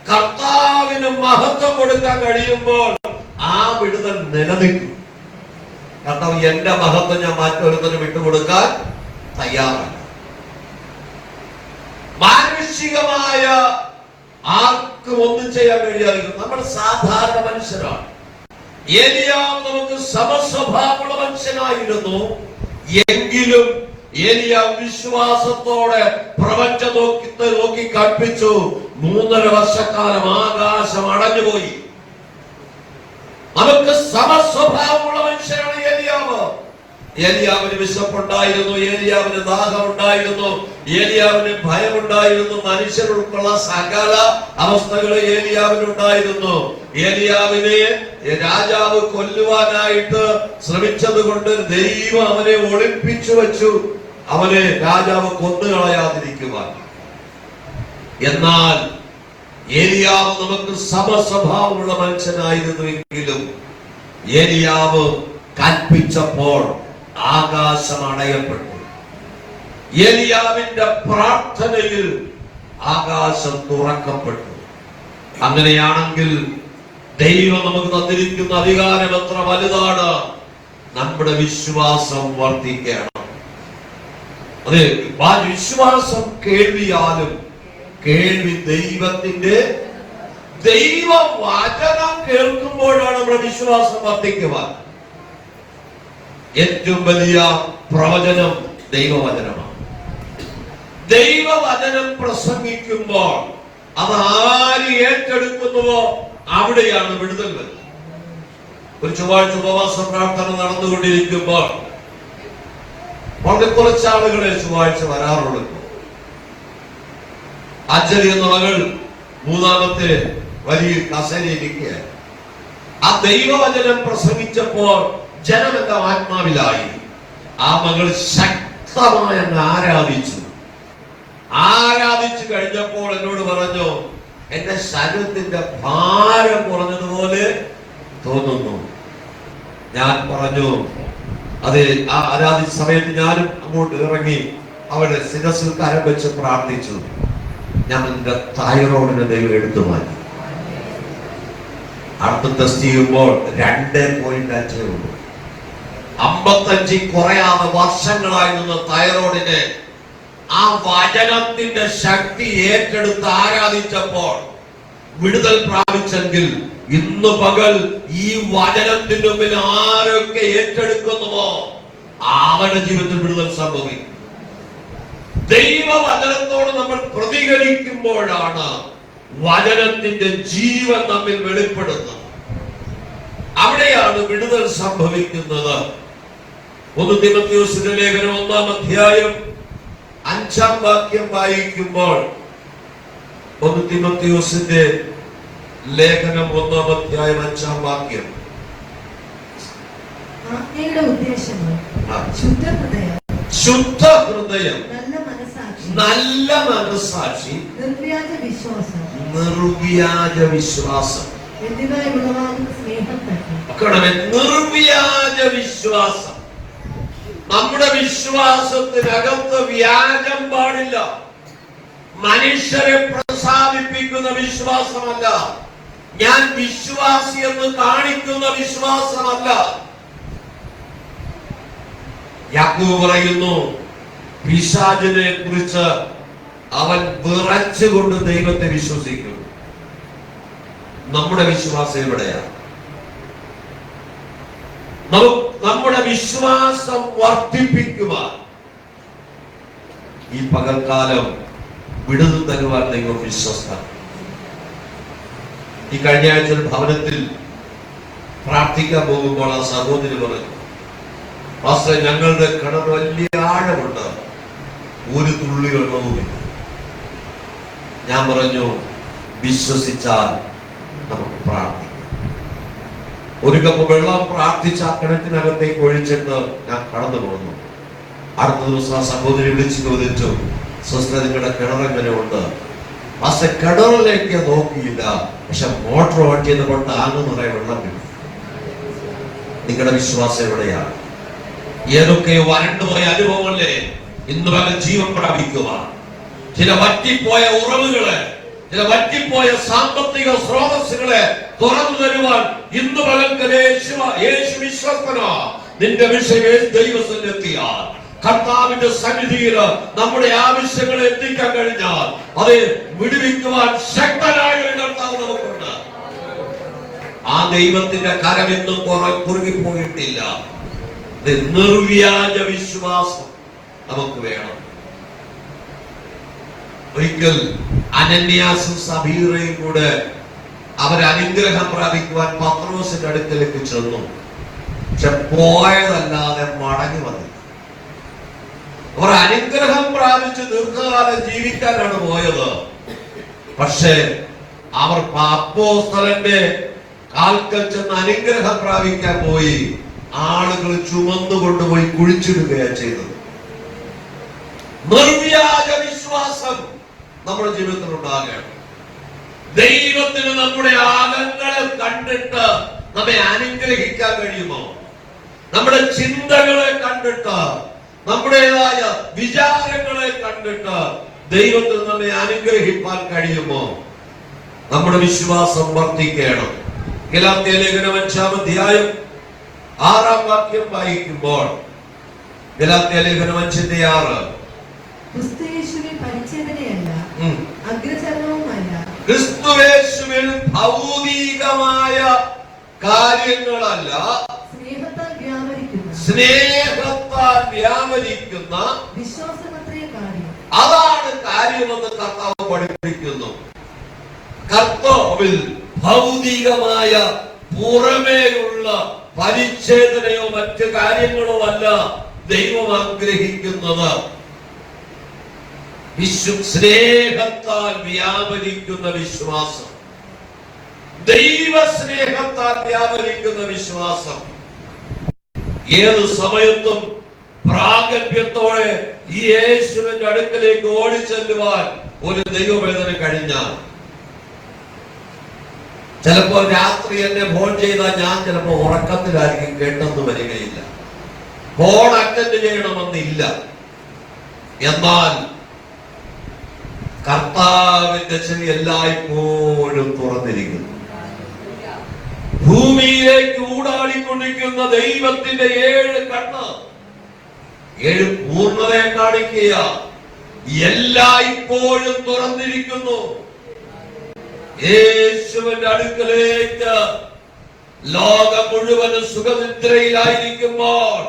കർത്താവിന് മഹത്വം കൊടുക്കാൻ കഴിയുമ്പോൾ ആ വിടുതൽ നിലനിൽക്കും. കർത്താവ്, എന്റെ മഹത്വം ഞാൻ മറ്റൊരുത്തന് വിട്ടുകൊടുക്കാൻ തയ്യാറല്ല. മാനുഷികമായ ആർക്കും ഒന്നും ചെയ്യാൻ കഴിയാതിരിക്കും. നമ്മൾ സാധാരണ മനുഷ്യരാണ്. ഏലിയാവ് നമുക്ക് സമസ്വഭാവമുള്ള മനുഷ്യനായിരുന്നു. എങ്കിലും ഏലിയാവ് വിശ്വാസത്തോടെ പ്രപഞ്ചത്തെ നോക്കി കൽപ്പിച്ചു. 3.5 വർഷക്കാലം ആകാശം അടഞ്ഞുപോയി. നമുക്ക് സമസ്വഭാവമുള്ള മനുഷ്യരാണ് ഏലിയാവ്. ഏലിയാവിന് വിശപ്പുണ്ടായിരുന്നു, ഏലിയാവിന് ദാഹമുണ്ടായിരുന്നു, ഏലിയാവിന് ഭയമുണ്ടായിരുന്നു. മനുഷ്യർക്കുള്ള സകല അവസ്ഥകളും ഏലിയാവിനുണ്ടായിരുന്നു. ഏലിയാവിനെ രാജാവ് കൊല്ലുവാനായിട്ട് ശ്രമിച്ചത് കൊണ്ട് ദൈവം അവനെ ഒളിപ്പിച്ചു വെച്ചു, അവനെ രാജാവ് കൊന്നുകളയാതിരിക്കുവാൻ. എന്നാൽ ഏലിയാവ് നമുക്ക് സമസ്വഭാവമുള്ള മനുഷ്യനായിരുന്നുവെങ്കിലും ഏലിയാവ് കൽപ്പിച്ചപ്പോൾ ആകാശം അടയപ്പെട്ടു. ഏലിയാവിന്റെ പ്രാർത്ഥനയിൽ ആകാശം തുറക്കപ്പെട്ടു. അങ്ങനെയാണെങ്കിൽ ദൈവം നമുക്ക് തന്നിരിക്കുന്ന അധികാരം എത്ര വലുതാണ്! നമ്മുടെ വിശ്വാസം വർദ്ധിക്കണം. അതെ, വിശ്വാസം കേൾവിയാലും കേൾവി ദൈവത്തിന്റെ ദൈവവചനം കേൾക്കുമ്പോഴാണ് നമ്മുടെ വിശ്വാസം വർദ്ധിക്കുവാൻ. ഏറ്റവും വലിയ പ്രവചനം ദൈവവചനമാണ്. ദൈവവചനം പ്രസംഗിക്കുമ്പോൾ അത് ആര് ഏറ്റെടുക്കുന്നുവോ അവിടെയാണ് വിടുതൽ വരുന്നത്. ഒരു ചൊവ്വാഴ്ച ഉപവാസ പ്രാർത്ഥന നടന്നുകൊണ്ടിരിക്കുമ്പോൾ വളരെ കുറച്ച് ആളുകളെ ചൊവ്വാഴ്ച വരാറുള്ളൂ. അഞ്ജലി എന്ന മകൾ 3-ാമത്തെ വലിയ കസേരയിരിക്കുക. ആ ദൈവവചനം പ്രസംഗിച്ചപ്പോൾ ജനമെല്ലാം ആത്മാവിലായി. ആ മകൾ ശക്തമായി അങ്ങ് ആരാധിച്ചു കഴിഞ്ഞപ്പോൾ എന്നോട് പറഞ്ഞു, എന്റെ ശരീരത്തിന്റെ ഭാരം കുറഞ്ഞതുപോലെ തോന്നുന്നു. ഞാൻ പറഞ്ഞു, അത് ആ ആരാധന സമയത്ത് ഞാനും അങ്ങോട്ട് ഇറങ്ങി അവരുടെ ശിരസിൽ കരം വെച്ച് പ്രാർത്ഥിച്ചു. ഞാൻ എന്റെ തൈറോയിഡിനെ ദൈവം എടുത്തു മാറ്റി. അടുത്ത ടെസ്റ്റ് ചെയ്യുമ്പോൾ 2.5 ഉള്ളൂ. 55 കുറയാതെ വർഷങ്ങളായി നിന്ന് തൈറോയിഡിനെ ആ വചനത്തിന്റെ ശക്തി ഏറ്റെടുത്ത് ആരാധിച്ചപ്പോൾ വിടുതൽ പ്രാപിച്ചെങ്കിൽ ഇന്ന് പകൽ ഈ വചനത്തിന്റെ മുമ്പിൽ ആരൊക്കെ ഏറ്റെടുക്കുന്നുവോ അവരുടെ ജീവിതത്തിൽ വിടുതൽ സംഭവിക്കും. ദൈവവചനത്തോട് നമ്മൾ പ്രതികരിക്കുമ്പോഴാണ് വചനത്തിന്റെ ജീവൻ നമ്മിൽ വെളിപ്പെടുന്നത്. അവിടെയാണ് വിടുതൽ സംഭവിക്കുന്നത്. 1 തീമോഥെയോസിന്റെ ലേഖനം 1-ാം അധ്യായം 5-ാം വാക്യം വായിക്കുമ്പോൾ, 1 തീമോഥെയോസിന്റെ ലേഖനം 1-ാം അധ്യായം 5-ാം വാക്യം, ആജ്ഞയുടെ ഉദ്ദേശങ്ങൾ ശുദ്ധഹൃദയം, ശുദ്ധഹൃദയം, നല്ല മനസ്സാക്ഷി, നിർവ്യാജ വിശ്വാസം എന്നിവ ഉളവാകുന്ന സ്നേഹം തന്നെ. നിർവ്യാജ വിശ്വാസം. നമ്മുടെ വിശ്വാസത്തിനകത്ത് വ്യാജം പാടില്ല. മനുഷ്യരെ പ്രസാദിപ്പിക്കുന്ന വിശ്വാസമല്ല. ഞാൻ വിശ്വാസി എന്ന് കാണിക്കുന്ന വിശ്വാസമല്ല. യാക്കോബ് പറയുന്നു, പിശാചിനെ കുറിച്ച് അവൻ വിറച്ചുകൊണ്ട് ദൈവത്തെ വിശ്വസിക്കുന്നു. നമ്മുടെ വിശ്വാസം എവിടെയാണ്? നമ്മുടെ വിശ്വാസം വർദ്ധിപ്പിക്കുവാൻ ഈ പകൽക്കാലം വിടുതൽ തരുവാൻ ദൈവം വിശ്വസ്തൻ. ഈ കഴിഞ്ഞ ആഴ്ച ഭവനത്തിൽ പ്രാർത്ഥിക്കാൻ പോകുമ്പോൾ ആ സഹോദരി പറഞ്ഞു, പാസ്റ്റർ, ഞങ്ങളുടെ കിണർ വലിയ ആഴമുണ്ട്, ഒരു തുള്ളി വെള്ളവുമില്ല. ഞാൻ പറഞ്ഞു, വിശ്വസിച്ചാൽ നമുക്ക് പ്രാർത്ഥിക്കാം. ഒരു കപ്പ് വെള്ളം പ്രാർത്ഥിച്ച ആ കിണറ്റിനകത്തേക്ക് ഒഴിച്ചിട്ട് ഞാൻ കടന്നു പോകുന്നു. അടുത്ത ദിവസം ആ സഹോദരി വിളിച്ചു ചോദിച്ചു, സിസ്റ്റർ, നിങ്ങളുടെ കിണറെങ്ങനെ ഉണ്ട്? പാസ്റ്റർ, കിണറിലേക്ക് നോക്കിയില്ല, പക്ഷെ മോട്ടോർ ഓൺ ചെയ്തപ്പോൾ ടാങ്ക് നിറയെ വെള്ളം കിട്ടും. നിങ്ങളുടെ വിശ്വാസം എവിടെയാണ്? ഏതൊക്കെ വരണ്ടുപോയ അനുഭവങ്ങളെ ഇന്ന് പകൽ ജീവൻ പ്രാപിക്കുക. ചില വറ്റിപ്പോയ ഉറവുകളെ, ചില വറ്റിപ്പോയ സാമ്പത്തിക സ്രോതസ്സുകളെ തുറന്നു തരുവാൻ ഇന്ന് പകൽ യേശു വിശ്വസ്തനോ. നിന്റെ വിഷയം ദൈവസന്നിധിയാൽ കർത്താവിന്റെ സന്നിധിയിൽ നമ്മുടെ ആവശ്യങ്ങളെ എത്തിക്കാൻ കഴിഞ്ഞാൽ അത് വിടുവിക്കുവാൻ ശക്തനായ ഒരു കർത്താവ് നമുക്കുണ്ട്. ആ ദൈവത്തിന്റെ കരം എന്നും കുറുകിപ്പോയിട്ടില്ല. നിർവ്യാജ വിശ്വാസം നമുക്ക് വേണം. ഒരിക്കൽ അനന്യാസും സബീറയും കൂടെ അവർ അനുഗ്രഹം പ്രാപിക്കുവാൻ പത്രോസിന്റെ അടുക്കലേക്ക് ചെന്നു. പക്ഷെ പോയതല്ലാതെ മടങ്ങി വന്നില്ല. അവർ അനുഗ്രഹം പ്രാപിച്ച് ദീർഘകാലം ജീവിക്കാനാണ് പോയത്. പക്ഷേ അവർ അപ്പോസ്തലന്റെ കാൽക്കൽ ചെന്ന് അനുഗ്രഹം പ്രാപിക്കാൻ പോയി ആളുകൾ ചുമന്നുകൊണ്ടുപോയി കുഴിച്ചിടുകയാണ് ചെയ്തത്. നിർവ്യാജ വിശ്വാസം നമ്മുടെ ജീവിതത്തിൽ ഉണ്ടാകണം. ദൈവത്തിന് നമ്മുടെ ആകങ്ങളെ കണ്ടിട്ട് നമ്മെ അനുഗ്രഹിക്കാൻ കഴിയുമോ? നമ്മുടെ ചിന്തകളെ കണ്ടിട്ട്, നമ്മുടേതായ വിചാരങ്ങളെ കണ്ടിട്ട് ദൈവത്തിന് നമ്മെ അനുഗ്രഹിക്കാൻ കഴിയുമോ? നമ്മുടെ വിശ്വാസം വർദ്ധിക്കണം. ഗലാത്യ ലേഖനം 5-ാം അധ്യായം 6-ാം വാക്യം വായിക്കുമ്പോൾ, ഗലാത്യ ലേഖനം 5:6, ക്രിസ്തുയേശുവിൽ ഭൗതികമായ കാര്യങ്ങളല്ല, സ്നേഹത്താൽ വ്യാപരിക്കുന്ന അതാണ് കാര്യമെന്ന് കർത്താവ് പഠിപ്പിക്കുന്നു. കർത്താവിൽ ഭൗതികമായ പുറമേയുള്ള പരിച്ഛേദനയോ മറ്റു കാര്യങ്ങളോ അല്ല ദൈവം ആഗ്രഹിക്കുന്നത്. സ്നേഹത്താൽ വ്യാപരിക്കുന്ന വിശ്വാസം, ദൈവസ്നേഹത്താൽ വ്യാപരിക്കുന്ന വിശ്വാസം. ഏത് സമയത്തും പ്രാഗൽഭ്യത്തോടെ ഈ യേശുവിന്റെ അടുക്കലേക്ക് ഓടിച്ചെല്ലുവാൻ ഒരു ദൈവവേദന കഴിഞ്ഞാൽ ചിലപ്പോൾ രാത്രി എന്നെ ഫോൺ ചെയ്താൽ ഞാൻ ചിലപ്പോൾ ഉറക്കത്തിലായിരിക്കും, കേട്ടെന്ന് വരികയില്ല. ഫോൺ അറ്റൻഡ് ചെയ്യണമെന്നില്ല. എന്നാൽ കർത്താവിന്റെ ചെവി എല്ലായ്പ്പോഴും തുറന്നിരിക്കുന്നു. ഭൂമിയിലേക്ക് ഊടാടിക്കൊണ്ടിരിക്കുന്ന ദൈവത്തിന്റെ 7 കണ്ണ്, 7 പൂർണ്ണതയെ കാണിക്കുക, എല്ലായ്പ്പോഴും തുറന്നിരിക്കുന്നു. യേശുവിന്റെ അടുക്കലേക്ക് ലോകം മുഴുവനും സുഖനിദ്രയിലായിരിക്കുമ്പോൾ,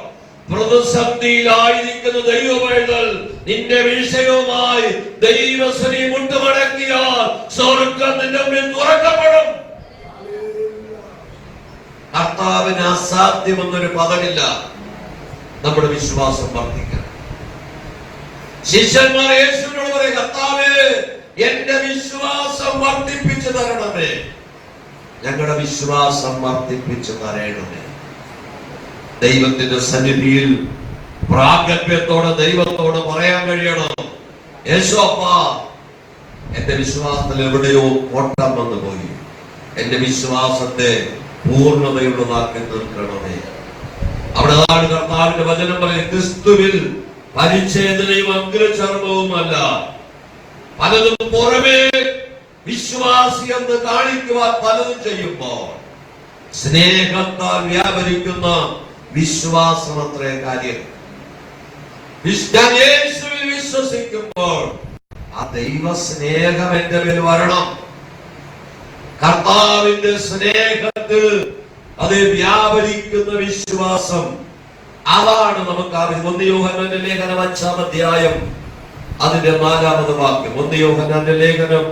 പ്രതിസന്ധിയിലായിരിക്കുന്ന ദൈവമൈതൽ നിന്റെ വിഷയവുമായി ദൈവശ്രീ മുട്ടുമടക്കിയാൽ സ്വർഗ്ഗം നിന്റെ മുന്നിൽ തുറക്കപ്പെടും. കർത്താവിന് അസാധ്യമെന്നൊരു പദമില്ല. നമ്മുടെ വിശ്വാസം വർദ്ധിക്കണം. ശിഷ്യന്മാർ യേശുവിനോട് പറയും, കർത്താവേ, എന്റെ വിശ്വാസം വർദ്ധിപ്പിച്ചു തരണമേ. ഞങ്ങളുടെ വിശ്വാസം വർദ്ധിപ്പിച്ചു തരണമേ. ദൈവത്തിന്റെ സന്നിധിയിൽ പ്രാഗൽഭ്യത്തോടെ ദൈവത്തോട് പറയാൻ കഴിയണം, യേശുവപ്പാ, എന്റെ വിശ്വാസത്തിൽ എവിടെയോ കോട്ടം വന്നു പോയി. എന്റെ വിശ്വാസത്തെ പൂർണ്ണതയുള്ളതാക്കി തീർക്കണമേ. അവിടെ കർത്താവിന്റെ വചനം പറയും, ക്രിസ്തുവിൽ പരിച്ഛേദനയും അഗ്രചർമ്മവുമല്ല, പലതും പുറമേ വിശ്വാസി എന്ന് കാണിക്കുവാൻ പലതും ചെയ്യുമ്പോൾ സ്നേഹത്താൽ വ്യാപരിക്കുന്ന വിശ്വാസം അത്രേ കാര്യം. ഞാൻ യേശുവിൽ വിശ്വസിക്കുമ്പോൾ ആ ദൈവ സ്നേഹം എന്റെ മേൽ വരണം. കർത്താവിന്റെ സ്നേഹത്തിൽ അത് വ്യാപരിക്കുന്ന വിശ്വാസം, അതാണ് നമുക്ക് ആവശ്യം. 1 യോഹന്നാന്റെ ലേഖനം 5-ാം അധ്യായം അതിന്റെ 4-ാമത് വാക്യം. 1 യോഹന്നാന്റെ ലേഖനം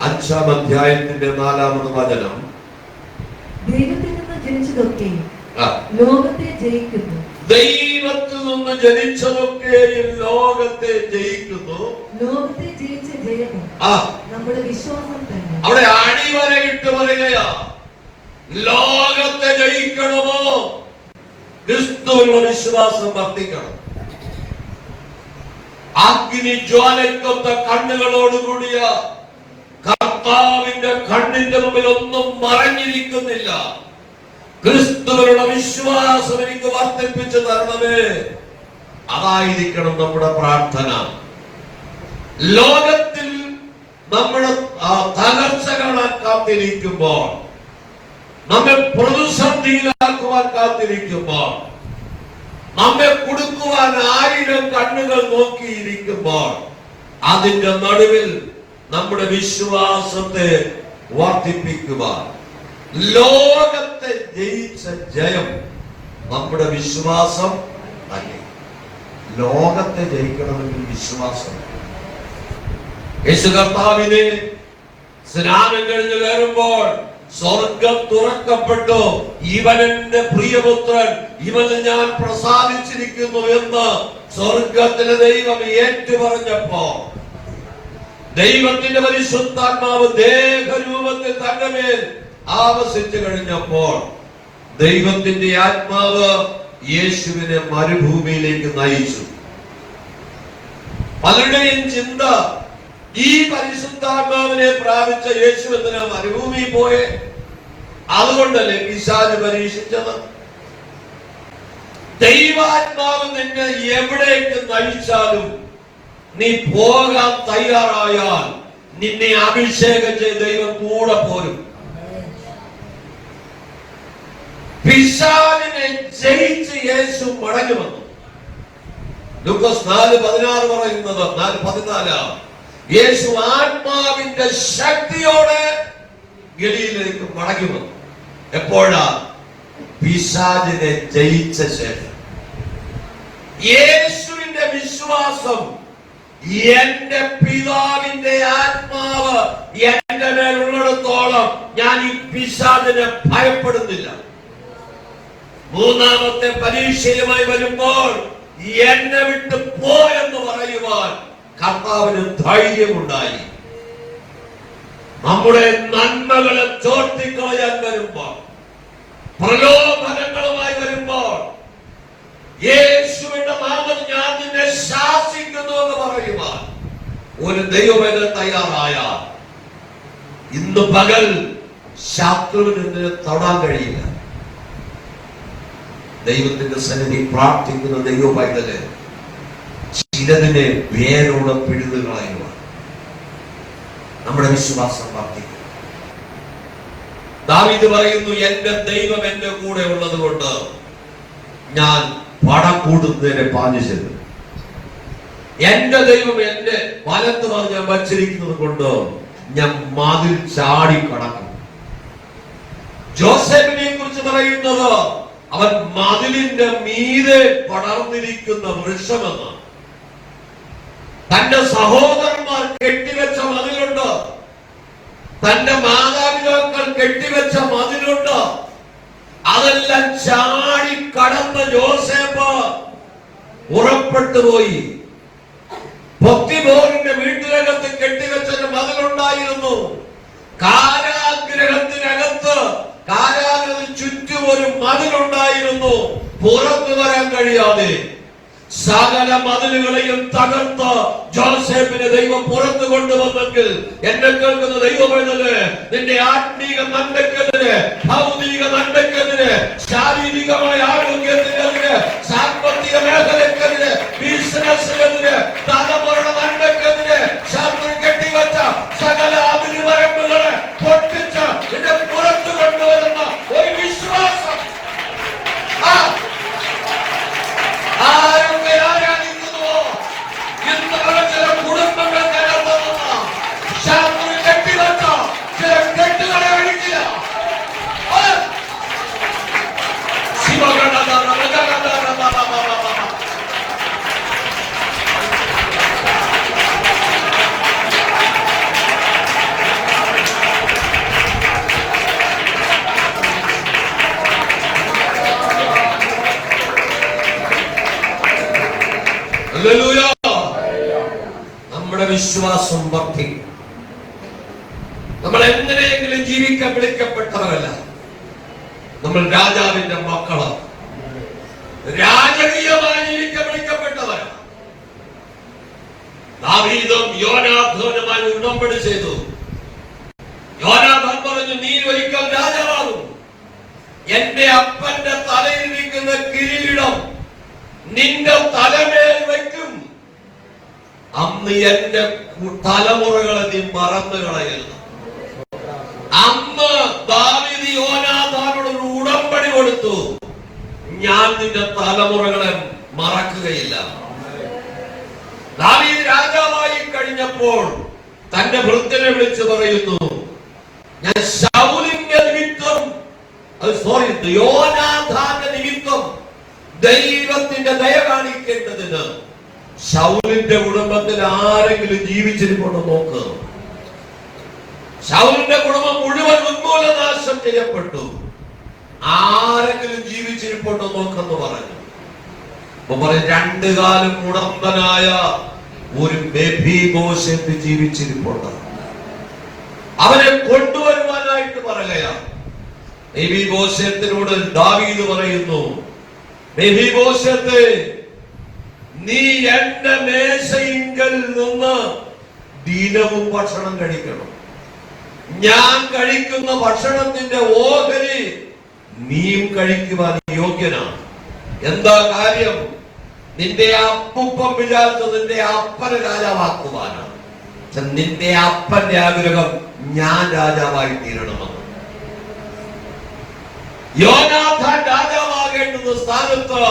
5-ാം അധ്യായത്തിന്റെ 4-ാമത് വചനം. ദൈവത്തിൽ നിന്ന് ജനിച്ചതൊക്കെ ലോകത്തെ ജയിക്കുന്നു. ദൈവത്തിൽ നിന്ന് ജനിച്ചതൊക്കെയും ലോകത്തെ ജയിക്കുന്നു. ലോകത്തെ ജയിച്ച ജയം നമ്മുടെ വിശ്വാസം തന്നെ. അവിടെ അടിവരയിട്ട് പറയുകയാ, ലോകത്തെ ജയിക്കണമോ, ക്രിസ്തുവിനുള്ള വിശ്വാസം വർദ്ധിക്കണം. അഗ്നി ജ്വാലയ്ക്കൊത്ത കണ്ണുകളോടുകൂടിയ കർത്താവിന്റെ കണ്ണിന്റെ മുമ്പിൽ ഒന്നും മറഞ്ഞിരിക്കുന്നില്ല. ക്രിസ്തുവിനുള്ള വിശ്വാസം എനിക്ക് വർദ്ധിപ്പിച്ചു തരണമേ. അതായിരിക്കണം നമ്മുടെ പ്രാർത്ഥന. ലോകത്തിൽ നമ്മുടെ തകർച്ച കാണാൻ കാത്തിരിക്കുമ്പോൾ, നമ്മെ പ്രതിസന്ധിയിലാക്കുവാൻ കാത്തിരിക്കുമ്പോൾ, നമ്മെ കൊടുക്കുവാൻ 1000 കണ്ണുകൾ നോക്കിയിരിക്കുമ്പോൾ, അതിന്റെ നടുവിൽ നമ്മുടെ വിശ്വാസത്തെ വർദ്ധിപ്പിക്കുവാൻ, ലോകത്തെ ജയിച്ച ജയം നമ്മുടെ വിശ്വാസം തന്നെ. ലോകത്തെ ജയിക്കണമെങ്കിൽ വിശ്വാസം. യേശു കർത്താവിനെ സ്നാനം കഴിഞ്ഞ് കയറുമ്പോൾ സ്വർഗം തുറക്കപ്പെട്ടു. ഇവൻ എന്റെ പ്രിയപുത്രൻ, ഇവന് ഞാൻ പ്രസാദിച്ചിരിക്കുന്നു എന്ന് സ്വർഗത്തിലെ ദൈവം ഏറ്റുപറഞ്ഞപ്പോ, ദൈവത്തിന്റെ പരിശുദ്ധാത്മാവ് ദേഹരൂപത്തിൽ തന്റെ മേൽ ആവസിച്ചു കഴിഞ്ഞപ്പോൾ, ദൈവത്തിന്റെ ആത്മാവ് യേശുവിനെ മരുഭൂമിയിലേക്ക് നയിച്ചു. പലരുടെയും ചിന്ത, ഈ പരിശുദ്ധാത്മാവിനെ പ്രാപിച്ച യേശു എന്തിനാ മരുഭൂമിയിൽ പോയെ? അതുകൊണ്ടല്ലേ പിശാച് പരീക്ഷിച്ചത്? ദൈവാത്മാവ് നിന്നെ എവിടേക്ക് നയിച്ചാലും നീ പോകാൻ തയ്യാറായാൽ നിന്നെ അഭിഷേകം ചെയ്ത് ദൈവം കൂടെ പോരും. പിശാചിനെ ജയിച്ച് യേശു മടങ്ങി വന്നു. ലൂക്കോസ് 4:16 പറയുന്നത്, 4:14, യേശു ആത്മാവിന്റെ ശക്തിയോടെ ഗലീലയിലേക്ക് മടങ്ങി വന്നു. എപ്പോഴാ? പിശാചിനെ ജയിച്ച ശേഷം. യേശുവിന്റെ വിശ്വാസം, എന്റെ പിതാവിന്റെ ആത്മാവ് എന്റെ മേലുള്ളിടത്തോളം ഞാൻ ഈ പിശാചിനെ ഭയപ്പെടുന്നില്ല. 3ാമത്തെ പരീക്ഷയുമായി വരുമ്പോൾ എന്നെ വിട്ട് പോയെന്ന് പറയുവാൻ കർത്താവിന് ധൈര്യമുണ്ടായി. നമ്മുടെ നന്മകളെ ചോർത്തിക്കളയാൻ വരുമ്പോൾ, പ്രലോഭനങ്ങളുമായി വരുമ്പോൾ, യേശുവിന്റെ നാമത്തിൽ ഞാൻ നിന്നെ ശാസിക്കുന്നു എന്ന് പറയുവാൻ ഒരു ദൈവമേത തയ്യാറായ, ഇന്ന് പകൽ ശത്രുവിന് തൊടാൻ കഴിയില്ല. ദൈവത്തിന്റെ സന്നിധി പ്രാർത്ഥിക്കുന്ന ദൈവ പൈതല് ചിലതിനെ വേരോടെ പിഴുതു കളയുക. നമ്മുടെ വിശ്വാസം വർദ്ധിക്കും. ദാവീദ് പറയുന്നു, എന്റെ ദൈവം എന്റെ കൂടെ ഉള്ളത് കൊണ്ട് ഞാൻ പടക്കൂടുന്നതിനെ പാഞ്ഞു ചെല്ലും. എന്റെ ദൈവം എന്റെ വലത്ത് ഞാൻ വച്ചിരിക്കുന്നത് കൊണ്ട് ഞാൻ മതിൽ ചാടി കടക്കും. ജോസഫിനെ കുറിച്ച് പറയുന്നത് അവൻ മതിലിന്റെ മീതെ പടർന്നിരിക്കുന്ന വൃക്ഷമെന്ന്. തന്റെ സഹോദരന്മാർ കെട്ടിവെച്ച മതിലുണ്ട്, തന്റെ മാതാപിതാക്കൾ കെട്ടിവെച്ച മതിലുണ്ട്. അതെല്ലാം ചാടി കടന്ന ജോസഫ് പുറപ്പെട്ടു പോയി. പൊത്തിബോറിന്റെ വീട്ടിനകത്ത് കെട്ടിവെച്ചൊരു മതിലുണ്ടായിരുന്നു. കാരാഗ്രഹത്തിനകത്ത് കാരാഗ്രഹത്തിന് ചുറ്റും ഒരു മതിലുണ്ടായിരുന്നു. പുറത്തു വരാൻ കഴിയാതെ സകല മതിലുകളെയും തകർത്ത് ജോസഫിനെ ദൈവം പുറത്തു കൊണ്ടുവന്നെങ്കിൽ എന്നെ കേൾക്കുന്ന ദൈവമെന്നത് നിന്റെ ആത്മീക നന്മയ്ക്കെതിരെ, ഭൗതിക നന്മയ്ക്കെതിരെ, ശാരീരികമായ ആരോഗ്യത്തിനെതിരെ, സാമ്പത്തിക മേഖലയ്ക്കെതിരെ, ബിസിനസ്സിനെതിരെ, തലമുറയുടെ നന്മയ്ക്കെതിരെ ശത്രു കെട്ടിവെച്ച സകല അതിരുവരമ്പുകളെ പൊട്ടിച്ച് നിന്നെ പുറത്തു കൊണ്ടുവരുന്ന ഒരു വിശ്വാസം ആരൊക്കെ ആരാധിക്കുന്നുവോ ഇന്ന് ചില കുടുംബങ്ങൾ നിലനിർത്തുന്ന ശത്രു കെട്ടിവെച്ച ചില കെട്ടുകളെ അഴിക്കുക. നമ്മുടെ വിശ്വാസം വർദ്ധിക്കും. നമ്മൾ എങ്ങനെയെങ്കിലും ജീവിക്കാൻ വിളിക്കപ്പെട്ടവരല്ല. നമ്മൾ രാജാവിന്റെ മക്കളാണ്. രാജകീയമായി ജീവിക്കാൻ വിളിക്കപ്പെട്ടവരാണ്. ദാവീദും യോനാഥാനുമായി ഉടമ്പടി ചെയ്തു. യോനാഥാൻ പറഞ്ഞു, നീ ഒരിക്കൽ രാജാവാകും. എന്റെ അപ്പന്റെ തലയിലിരിക്കുന്ന കിരീടം നിന്റെ തലമേൽ വയ്ക്കും. അന്ന് എന്റെ തലമുറകളെ നീ മറന്നു കളയരുത്. അന്ന് ദാവീദ് യോനാഥാനോട് ഒരു ഉടമ്പടി കൊടുത്തു, ഞാൻ നിന്റെ തലമുറകളെ മറക്കുകയില്ല. ദാവീദ് രാജാവായി കഴിഞ്ഞപ്പോൾ തന്റെ ഭൃത്യനെ വിളിച്ചു പറയുന്നു, ഞാൻ ശൗലിന്റെ നിമിത്തം, യോനാഥാന്റെ നിമിത്തം ദൈവത്തിന്റെ ദയ കാണിക്കേണ്ടതിന് ശൗലിന്റെ കുടുംബത്തിൽ ആരെങ്കിലും ജീവിച്ചിരിപ്പുണ്ടോ നോക്ക്. ശൗലിന്റെ കുടുംബം മുഴുവൻ ഉന്മൂലനാശം ചെയ്യപ്പെട്ടു. ആരെങ്കിലും ജീവിച്ചിരിപ്പുണ്ടോ നോക്കെന്ന് പറഞ്ഞു. രണ്ടു കാലം മുടമ്പനായ ഒരു മെഫീബോശെത്ത് ജീവിച്ചിരിപ്പുണ്ട്. അവനെ കൊണ്ടുവരുവാനായിട്ട് പറയുകയാണ്. മെഫീബോശെത്തിനോട് ദാവീദ് പറയുന്നു, മെഫീബോശെത്തേ, നീ എന്റെ മേശയിങ്കൽ നിന്ന് ദിനവും ഭക്ഷണം കഴിക്കണം. ഞാൻ കഴിക്കുന്ന ഭക്ഷണത്തിന്റെ ഓഹരി നീയും കഴിക്കുവാൻ യോഗ്യനാണ്. എന്താ കാര്യം? നിന്റെ അപ്പൂപ്പൻ വിചാരിച്ചത് നിന്റെ അപ്പനെ രാജാവാക്കുവാനാണ്. നിന്റെ അപ്പന്റെ ആഗ്രഹം ഞാൻ രാജാവായി തീരണമെന്ന്. യോനാഥാൻ രാജാവാകേണ്ടുന്ന സ്ഥാനത്ത്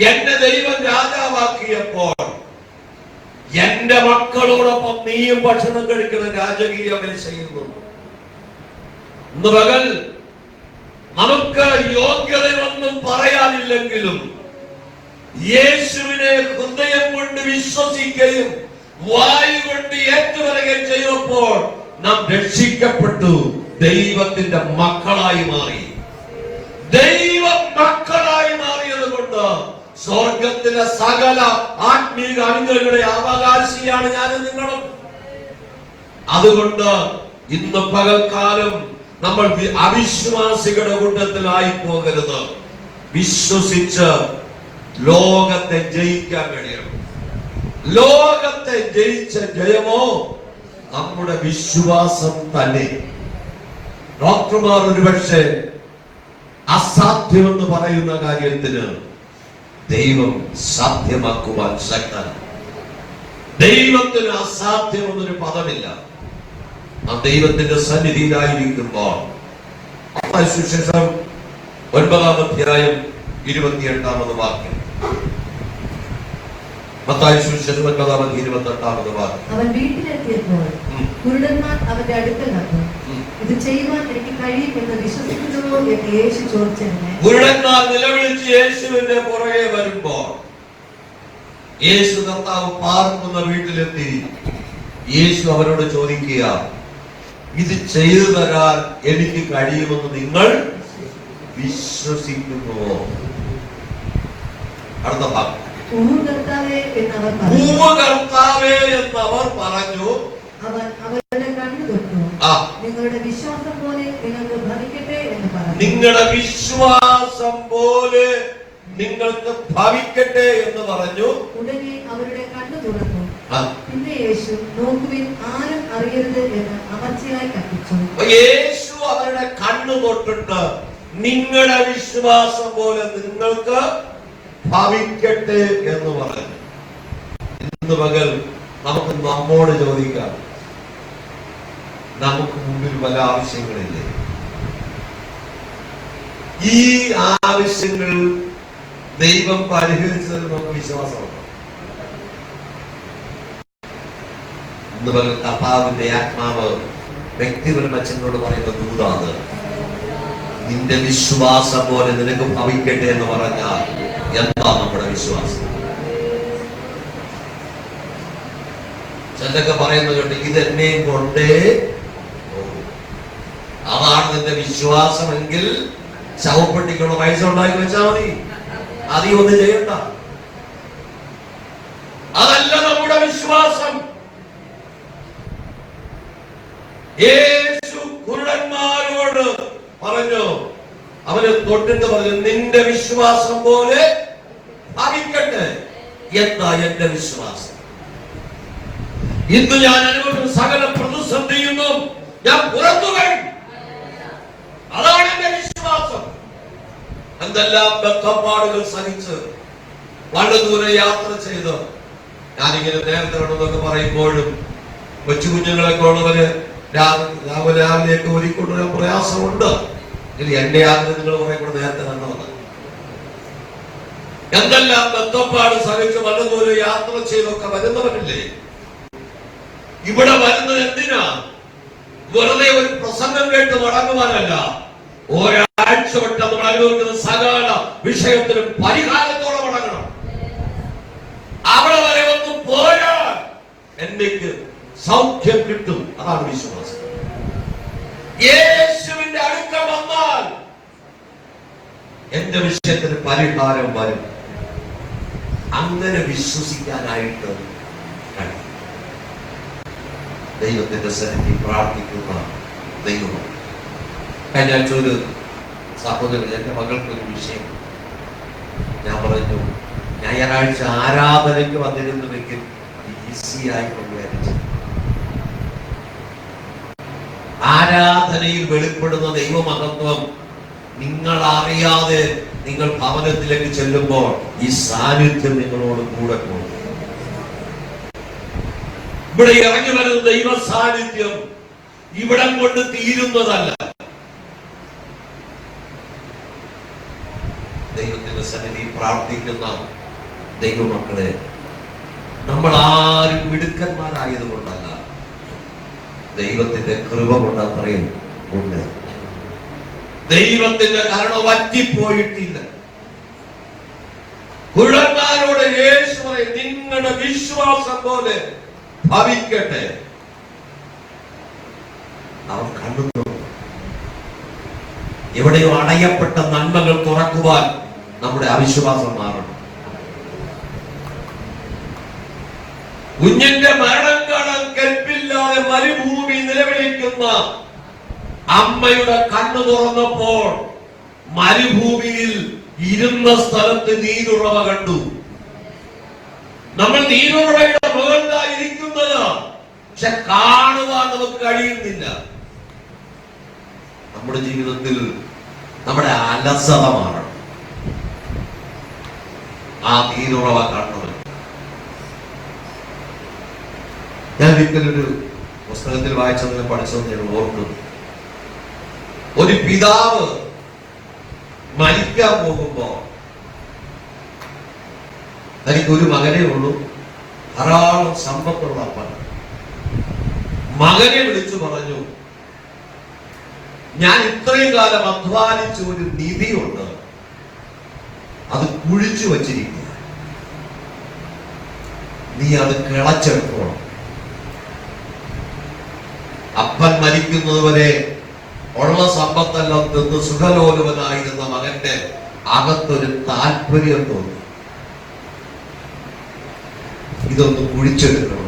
എന്റെ ദൈവം രാജാവാക്കിയപ്പോൾ എന്റെ മക്കളോടൊപ്പം നീയും ഭക്ഷണം കഴിക്കുന്ന രാജകീയമേ ചെയ്യുന്നു. ഇന്ന് പകൽ നമുക്ക് യോഗ്യതയൊന്നും പറയാനില്ലെങ്കിലും യേശുവിനെ ഹൃദയം കൊണ്ട് വിശ്വസിക്കുകയും വായു കൊണ്ട് ഏറ്റുപറയുകയും ചെയ്തപ്പോൾ നാം രക്ഷിക്കപ്പെട്ടു, ദൈവത്തിന്റെ മക്കളായി മാറി. ദൈവ മക്കളായി മാറിയത് കൊണ്ട് സ്വർഗത്തിലെ സകല ആത്മീക അനുഗ്രഹങ്ങളുടെ അവകാശിയാണ് ഞാനും നിങ്ങളും. അതുകൊണ്ട് ഇന്ന് പകൽക്കാലം നമ്മൾ അവിശ്വാസികളുടെ കൂട്ടത്തിലായി പോകരുത്. വിശ്വസിച്ച് ലോകത്തെ ജയിക്കാൻ കഴിയണം. ലോകത്തെ ജയിച്ച ജയമോ നമ്മുടെ വിശ്വാസം തന്നെ. ഡോക്ടർമാർ ഒരുപക്ഷെ അസാധ്യമെന്ന് പറയുന്ന കാര്യത്തിന് ദൈവം സാധ്യമാക്കുവാൻ ശക്തനാണ്. ദൈവത്തിന് അസാധ്യമെന്നൊരു പദമില്ല. ആ ദൈവത്തിന്റെ സന്നിധിയിലായിരിക്കുമ്പോൾ സുവിശേഷം 9-ാം അധ്യായം 28-ാമത് വാക്യം. മത്തായി സുവിശേഷം 9-ാം അധ്യായം 28-ാമത് വാക്യം. അവൻ വീട്ടിലെത്തിയപ്പോൾ കുരുടന്മാർ അവന്റെ അടുക്കൽ വന്നു. ഇത് ചെയ്യുവാൻ എനിക്ക് കഴിയുമെന്ന് വിശ്വസിക്കുന്നുവോ എന്ന് യേശു ചോദിച്ചതിന് കുരുടന്മാർ നിലവിളിച്ച് യേശുവിന്റെ പുറകെ വരുമ്പോൾ യേശു കർത്താവ് പാർക്കുന്ന വീട്ടിലെത്തി യേശു അവരോട് ചോദിക്കുക, ഇത് ചെയ്തു തരാൻ എനിക്ക് കഴിയുമെന്ന് നിങ്ങൾ വിശ്വസിക്കുന്നുവോ? അടുത്ത ഭാഗം. കർത്താവേ എന്നവർ പറഞ്ഞു. അവൻ അവരുടെ കണ്ണു തൊട്ടു. നിങ്ങളുടെ വിശ്വാസം പോലെ നിങ്ങൾക്ക് ഭവിക്കട്ടെ എന്ന് പറഞ്ഞു. നിങ്ങളുടെ വിശ്വാസം പോലെ നിങ്ങൾക്ക് ഭവിക്കട്ടെ എന്ന് പറഞ്ഞു. ഉടനെ അവരുടെ കണ്ണു തുറന്നു. പിന്നെ യേശു നോക്കുവിൻ, ആരും അറിയരുത് എന്ന് അമർച്ചയായി കൽപ്പിച്ചു. യേശു അവരുടെ കണ്ണു തൊട്ടിട്ട് നിങ്ങളുടെ വിശ്വാസം പോലെ നിങ്ങൾക്ക് ഭവിക്കട്ടെ എന്ന് പറഞ്ഞു. ഇന്ന് പകൽ നമുക്ക് നമ്മോട് ചോദിക്കാം, നമുക്ക് മുമ്പിൽ പല ആവശ്യങ്ങളില്ലേ? ഈ ആവശ്യങ്ങൾ ദൈവം പരിഹരിച്ചതിൽ നമുക്ക് വിശ്വാസമുണ്ട്. ഇന്ന് പകൽ കർത്താവിന്റെ ആത്മാവ് വ്യക്തിപരമായ അച്ഛനോട് പറയുന്ന ദൂതാണ്, നിന്റെ വിശ്വാസം പോലെ നിനക്ക് ഭവിക്കട്ടെ എന്ന് പറഞ്ഞാൽ എന്താ നമ്മുടെ വിശ്വാസം? ചിലരൊക്കെ പറയുന്നത് കേട്ട് ഇതെന്നെയും കൊണ്ടേ, അതാണ് നിന്റെ വിശ്വാസമെങ്കിൽ ശവപ്പെട്ടിക്കുള്ള പൈസ ഉണ്ടാക്കി വെച്ചാൽ മതി, അധികം ഒന്നും ചെയ്യണ്ട. അതല്ല നമ്മുടെ വിശ്വാസം. യേശു കുരുടന്മാരോട് പറഞ്ഞു, അവന് തൊട്ടിട്ട് പറഞ്ഞു, നിന്റെ വിശ്വാസം പോലെ ഭവിക്കട്ടെ. എന്താ എന്റെ വിശ്വാസം? ഇന്ന് ഞാൻ അനുഭവിക്കുന്ന സകല പ്രതിസന്ധിയൊന്നും ഞാൻ പുറത്തു കഴിയും. അതാണ് എന്റെ വിശ്വാസം. എന്തെല്ലാം ബന്ധപ്പാടുകൾ സഹിച്ച് വളരെ ദൂരെ യാത്ര ചെയ്ത് ഞാനിങ്ങനെ നേരത്തെ വേണമെന്നൊക്കെ പറയുമ്പോഴും കൊച്ചു കുഞ്ഞുങ്ങളൊക്കെ ഉള്ളവര് രാവിലെയൊക്കെ ഒരുക്കൊണ്ടൊരു പ്രയാസമുണ്ട്. എന്റെ ആഗ്രഹങ്ങൾ കുറെ കൂടെ നേരത്തെ വന്നതാണ്. എന്തെല്ലാം ബന്ധപ്പാട് സഹിച്ച് വളരെ ദൂരെ യാത്ര ചെയ്തൊക്കെ വരുന്നവരില്ലേ? ഇവിടെ വരുന്നത് എന്തിനാ? വെറുതെ ഒരു പ്രസംഗം കേട്ട് മടങ്ങുവാനല്ല. ഒരാഴ്ച തൊട്ട് നമ്മൾ അനുഭവിക്കുന്ന സകല വിഷയത്തിനും പരിഹാരത്തോടെ മടങ്ങണം. അവിടെ വരെ ഒന്നും പോരാ, എനിക്ക് സൗഖ്യം കിട്ടും. അതാണ് വിശ്വാസം. യേശുവിന്റെ അടുക്കൽ വന്നാൽ എന്റെ വിഷയത്തിന് പരിഹാരം വരും. അങ്ങനെ വിശ്വസിക്കാനായിട്ട് കഴിയും. ദൈവത്തിന്റെ സന്നിധി പ്രാർത്ഥിക്കുന്ന ദൈവം. കഴിഞ്ഞ ആഴ്ച ഒരു സഹോദരൻ, എന്റെ മകൾക്കൊരു വിഷയം ഞാൻ പറഞ്ഞു, ഞായറാഴ്ച ആരാധനയ്ക്ക് വന്നിരുന്നുവെങ്കിൽ ഈസിയായി കൊണ്ടുവരിച്ചു. ആരാധനയിൽ വെളിപ്പെടുന്ന ദൈവമഹത്വം നിങ്ങൾ അറിയാതെ നിങ്ങൾ ഭവനത്തിലേക്ക് ചെല്ലുമ്പോൾ ഈ സാന്നിധ്യം നിങ്ങളോട് കൂടെ പോകും. ഇവിടെ ഇറങ്ങി വരുന്ന ദൈവ സാന്നിധ്യം ഇവിടം കൊണ്ട് തീരുന്നതല്ല. ദൈവത്തിന്റെ സന്നിധി പ്രാർത്ഥിക്കുന്ന ദൈവമക്കളെ, നമ്മൾ ആരും മിടുക്കന്മാരായതുകൊണ്ടല്ല, ദൈവത്തിന്റെ കൃപ കൊണ്ട് അത്രയും ഉണ്ട്. ദൈവത്തിന്റെ കരുണ വറ്റിപ്പോയിട്ടില്ല. കുരുടന്മാരോട് യേശു പറയും, നിങ്ങളുടെ വിശ്വാസം പോലെ ഭവിക്കട്ടെ. അവർ കണ്ടു. എവിടെയോ അടയപ്പെട്ട നന്മകൾ തുറക്കുവാൻ നമ്മുടെ അവിശ്വാസം മാറണം. കുഞ്ഞിന്റെ മരണം കാണാൻ കെൽപ്പില്ലാതെ മരുഭൂമി നിലവിളിക്കുന്ന അമ്മയുടെ കണ്ണു തുറന്നപ്പോൾ മരുഭൂമിയിൽ ഇരുന്ന സ്ഥലത്ത് നീരുറവ കണ്ടു. നമ്മൾ നീരുറവയുടെ മുകളിലായിരിക്കുന്നത്, പക്ഷെ കാണുവാൻ നമുക്ക് കഴിയുന്നില്ല. നമ്മുടെ ജീവിതത്തിൽ നമ്മുടെ അലസത മാറണം. ആ നീരുറവ കാണണം. ഞാൻ ഒരിക്കലൊരു പുസ്തകത്തിൽ വായിച്ചതിനെ പഠിച്ചത് ഞാൻ ഓർക്കുന്നു. ഒരു പിതാവ് മരിക്കാൻ പോകുമ്പോ തനിക്കൊരു മകനേ ഉള്ളൂ, ധാരാളം സമ്പത്തുള്ള അപ്പൻ. മകനെ വിളിച്ചു പറഞ്ഞു, ഞാൻ ഇത്രയും കാലം അധ്വാനിച്ച ഒരു നിധിയുണ്ട്, അത് കുഴിച്ചു വച്ചിരിക്കുക, നീ അത് കിളച്ചെടുത്തോണം. അപ്പൻ മരിക്കുന്നത് വരെ ഉള്ള സമ്പത്തെല്ലാം തിന്ന് സുഖലോലുവനായിരുന്ന മകന്റെ അകത്തൊരു താല്പര്യം തോന്നി, ഇതൊന്ന് കുഴിച്ചെടുക്കണം.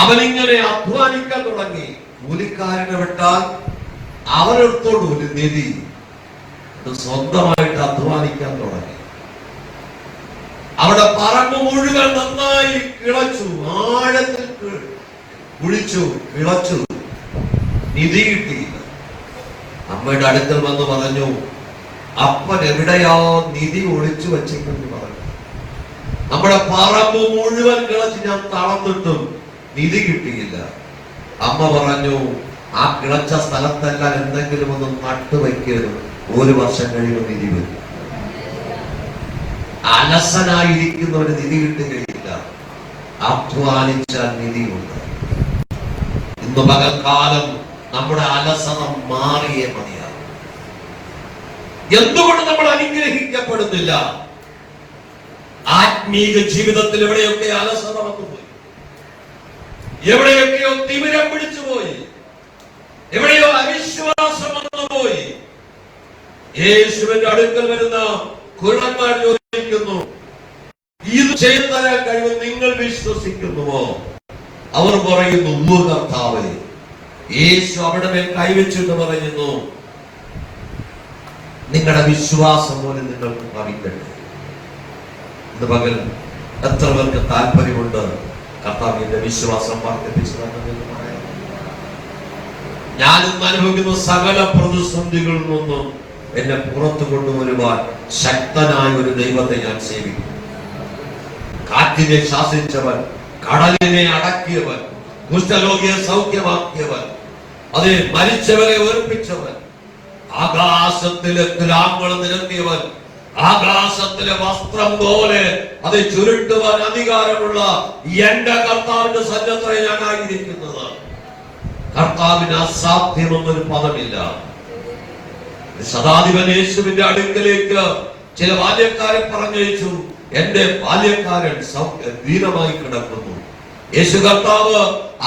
അവനിങ്ങനെ അധ്വാനിക്കാൻ തുടങ്ങി. കൂലിക്കാരനെ വിട്ടാൽ അവരെടുത്തോട് ഒരു നിധി സ്വന്തമായിട്ട് അധ്വാനിക്കാൻ തുടങ്ങി. അവിടെ പറമ്പ് മുഴുവൻ നന്നായി കിളച്ചു, ആഴത്തിൽ കുഴിച്ചു, കിളച്ചു, നിധി കിട്ടിയില്ല. അമ്മയുടെ അടുക്കൽ വന്ന് പറഞ്ഞു, അപ്പൻ എവിടെയാ നിധി ഒളിച്ചു വച്ചേക്കെന്ന് പറഞ്ഞു. നമ്മുടെ പറമ്പ് മുഴുവൻ കിളച്ച് ഞാൻ തളർന്നിട്ടും നിധി കിട്ടിയില്ല. അമ്മ പറഞ്ഞു, ആ കിളച്ച സ്ഥലത്തെല്ലാം എന്തെങ്കിലും ഒന്ന് നട്ടുവയ്ക്കരുത്, 1 വർഷം കഴിയുമ്പോൾ നിധി വരും. അലസനായിരിക്കുന്നവന് നിധി കിട്ടുകയില്ല, അധ്വാനിച്ചാൽ നിധിയുണ്ട്. ഇന്ന് പകൽക്കാലം നമ്മുടെ അലസത മാറിയേ മതിയാകും. എന്തുകൊണ്ട് നമ്മൾ അനുഗ്രഹിക്കപ്പെടുന്നില്ല? ആത്മീക ജീവിതത്തിൽ എവിടെയൊക്കെ അലസത വന്നുപോയി, എവിടെയൊക്കെയോ തിമിരം പിടിച്ചുപോയി, എവിടെയോ അവിശ്വാസം വന്നുപോയി. യേശുവിന്റെ അടുക്കൽ വരുന്ന കുരുടന്മാർ ചോദിക്കുന്നു, ഇത് ചെയ്തു തരാൻ കഴിവ് നിങ്ങൾ വിശ്വസിക്കുന്നുവോ? അവർ പറയുന്നു, ഉവ്വ് കർത്താവേ. യേശു അവിടെ മേൽ കൈവച്ചിട്ട് പറയുന്നു, നിങ്ങളുടെ വിശ്വാസം പോലെ നിങ്ങൾക്ക് ഭവിക്കട്ടെ. ഇന്ന് പകൽ എത്ര പേർക്ക് താല്പര്യമുണ്ട് കർത്താവിന്റെ വിശ്വാസം വർദ്ധിപ്പിച്ചതെന്ന് പറയാം? ഞാനിന്ന് അനുഭവിക്കുന്ന സകല പ്രതിസന്ധികളിൽ നിന്നും എന്നെ പുറത്തു കൊണ്ടുവരുവാൻ ശക്തനായ ഒരു ദൈവത്തെ ഞാൻ സേവിക്കും. കാറ്റിനെ ശാസിച്ചവൻ, കടലിനെ അടക്കിയവൻ, കുഷ്ഠരോഗിയെ സൗഖ്യമാക്കിയവൻ, അതെ, മരിച്ചവരെ ഉയർപ്പിച്ചവൻ, ആകാശത്തിലെ ഗ്രാമങ്ങൾ നിരത്തിയവൻ, ആകാശത്തിലെ വസ്ത്രം പോലെ അത് ചുരുട്ടുവാൻ അധികാരമുള്ള എന്റെ കർത്താവിന്റെ സന്നദ്ധരെ ഞാനായിരിക്കുന്നത്. കർത്താവിന് അസാധ്യമെന്നൊരു പദമില്ല. ശതാധിപൻ യേശുവിന്റെ അടുക്കലേക്ക് ചില ബാല്യക്കാരെ പറഞ്ഞയച്ചു. എന്റെ ബാല്യക്കാരൻ ദീനമായി കിടക്കുന്നു. യേശു കർത്താവ്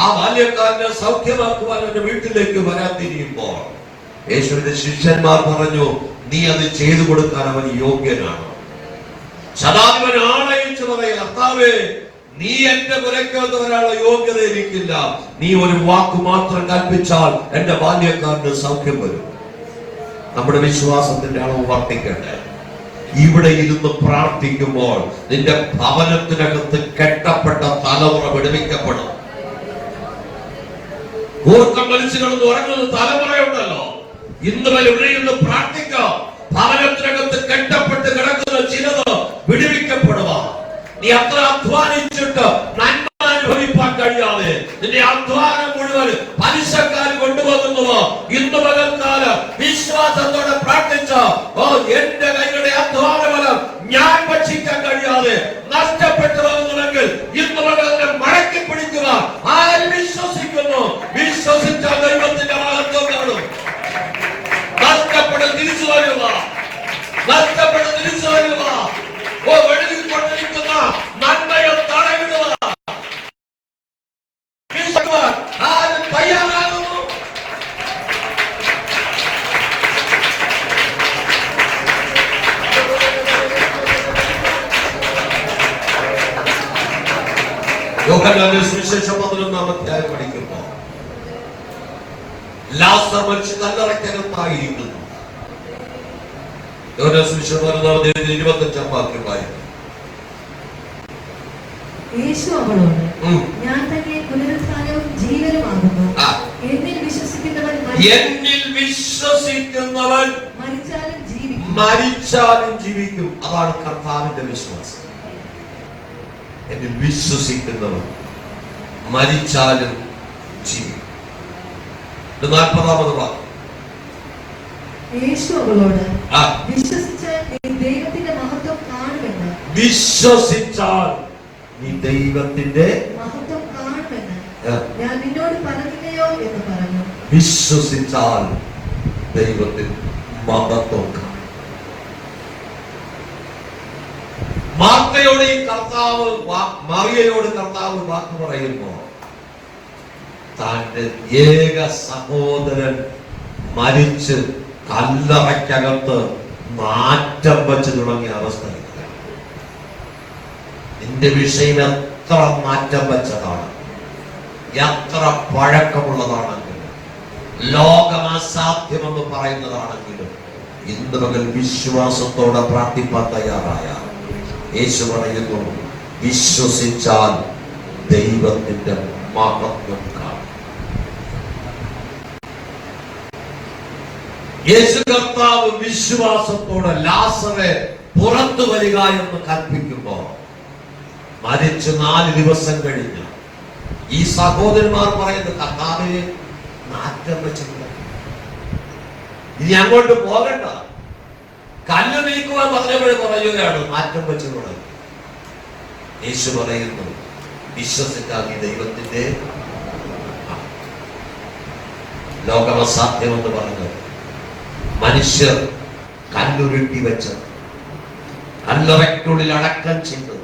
ആ ബാല്യക്കാരനെ സൗഖ്യമാക്കുവാൻ എന്റെ വീട്ടിലേക്ക് വരാൻ തിരിയുമ്പോൾ യേശുവിന്റെ ശിഷ്യന്മാർ പറഞ്ഞു, നീ അത് ചെയ്തു കൊടുക്കാൻ അവൻ യോഗ്യനാണ്. ശതാധിപൻ ആണയിച്ചു പറയുക, കർത്താവേ, നീ എന്റെ പുരക്കകത്ത് വരാനുള്ള യോഗ്യത എനിക്കില്ല. നീ ഒരു വാക്ക് മാത്രം കൽപ്പിച്ചാൽ എന്റെ ബാല്യക്കാരന് സൗഖ്യം വരും. നമ്മുടെ വിശ്വാസത്തിന്റെ അളവ് വർദ്ധിക്കട്ടെ. ഇവിടെ ഇരുന്ന് പ്രാർത്ഥിക്കുമ്പോൾ നിന്റെ ഭവനത്തിനകത്ത് കെട്ടപ്പെട്ട തലമുറ വിടുവിക്കപ്പെടും. കൂർക്കം വലിച്ചു കിടന്ന് ഉറങ്ങുന്ന തലമുറയുണ്ടല്ലോ, ഇന്ന് വരെ ഇവിടെ ഇരുന്ന് പ്രാർത്ഥിക്കാം. ഭവനത്തിനകത്ത് കെട്ടപ്പെട്ട് കിടക്കുന്ന ചിലത് വിടുവിക്കപ്പെടുക. നീ അത്ര അധ്വാനിച്ചിട്ട് നന്മ അനുഭവിക്കാൻ കഴിയാതെ നിന്റെ അധ്വാനം മുഴുവൻ പലിശക്കാർ കൊണ്ടുപോകുന്നുവോ? ഇന്ന് പകൽക്കാലം വിശ്വാസത്തോടെ പ്രാർത്ഥിച്ച, ഓ, എന്റെ കൈകളുടെ അധ്വാന ഫലം ഞാൻ ഭക്ഷിക്കാൻ കഴിയാതെ നഷ്ടപ്പെട്ടു പോകുന്നുവെങ്കിൽ ഇന്ന് പകൽ മടക്കി പിടിക്കുക. ആരും വിശ്വസിക്കുന്നു? വിശ്വസിച്ച ദൈവത്തിന്റെ മഹത്വം കാണും. നഷ്ടപ്പെട്ട് തിരിച്ചു വരിക, നഷ്ടപ്പെട്ട് തിരിച്ചു വരിക. ഓ, എഴുതിക്കൊണ്ടിരിക്കുന്ന നന്മയെ തടയിടുക. ആരും തയ്യാറാകുന്നു? യോഹന്നാന്റെ സുവിശേഷം 11-ാം അധ്യായം പഠിക്കുമ്പോൾ ലാസർ മരിച്ച് കല്ലറയ്ക്കകത്തായിരിക്കുന്നു. യോഹന്നാന്റെ സുവിശേഷം 11-ാം അധ്യായത്തിൽ 25-ാം വാക്യം വായിക്കും. യേശു അവളോട്, ഞാൻ തന്നെ പുനരുത്ഥാനവും ജീവനുമാകുന്നു. എന്നിൽ വിശ്വസിക്കുന്നവൻ മരിച്ചാലും ജീവിക്കും. അതാണ് കർത്താവിന്റെ വിശ്വാസം. എന്നിൽ വിശ്വസിക്കുന്നവൻ മരിച്ചാലും ജീവിക്കും. 40-ാമത് വാക്യം. യേശു അവളോട്, വിശ്വസിച്ചാൽ നീ ദൈവത്തിന്റെ മഹത്വം കാണുമെന്ന്. വിശ്വസിച്ചാൽ നീ ദൈവത്തിന്റെ മഹത്വം കാണുമെന്ന് ഞാൻ നിന്നോട് പറഞ്ഞില്ലയോ എന്ന് പറഞ്ഞു. വിശ്വസിച്ചാൽ ദൈവത്തിന്റെ മഹത്വം കാണും. മാർത്തയോട് ഈ കർത്താവ്, മറിയയോട് കർത്താവ് വാക്ക് പറയുമ്പോ തന്റെ ഏക സഹോദരൻ മരിച്ച് കല്ലറയ്ക്കകത്ത് നാറ്റം വെച്ച് തുടങ്ങിയ അവസ്ഥ. നിന്റെ വിഷയം എത്ര മാറ്റം വെച്ചതാണ്, എത്ര പഴക്കമുള്ളതാണെങ്കിലും, ലോകം അസാധ്യമെന്ന് പറയുന്നതാണെങ്കിലും, ഇന്ന് മകൻ വിശ്വാസത്തോടെ പ്രാർത്ഥിപ്പാൻ തയ്യാറായ യേശു പറയുന്നു, വിശ്വസിച്ചാൽ ദൈവത്തിന്റെ മഹത്വം കാണും. യേശു കർത്താവ് വിശ്വാസത്തോടെ ലാസറെ പുറത്തു വരിക എന്ന് കൽപ്പിക്കുമ്പോ മരിച്ച് 4 ദിവസം കഴിഞ്ഞ് ഈ സഹോദരന്മാർ പറയുന്നത്, കർത്താവിനെ നാറ്റം വെച്ചിട്ടുണ്ട്, ഇനി അങ്ങോട്ട് പോകണ്ട. കല്ല് നീക്കുവാൻ പറഞ്ഞപ്പോഴേ പറയുകയാണ് നാറ്റം വെച്ച് തുടങ്ങി. യേശു പറയുന്നു, വിശ്വസിച്ചാൽ നീ ദൈവത്തിന്റെ ലോകമസാധ്യമെന്ന് പറഞ്ഞത്. മനുഷ്യർ കല്ലുരുട്ടി വെച്ചത്, കല്ലറയ്ക്കുള്ളിൽ അടക്കം ചെയ്തത്,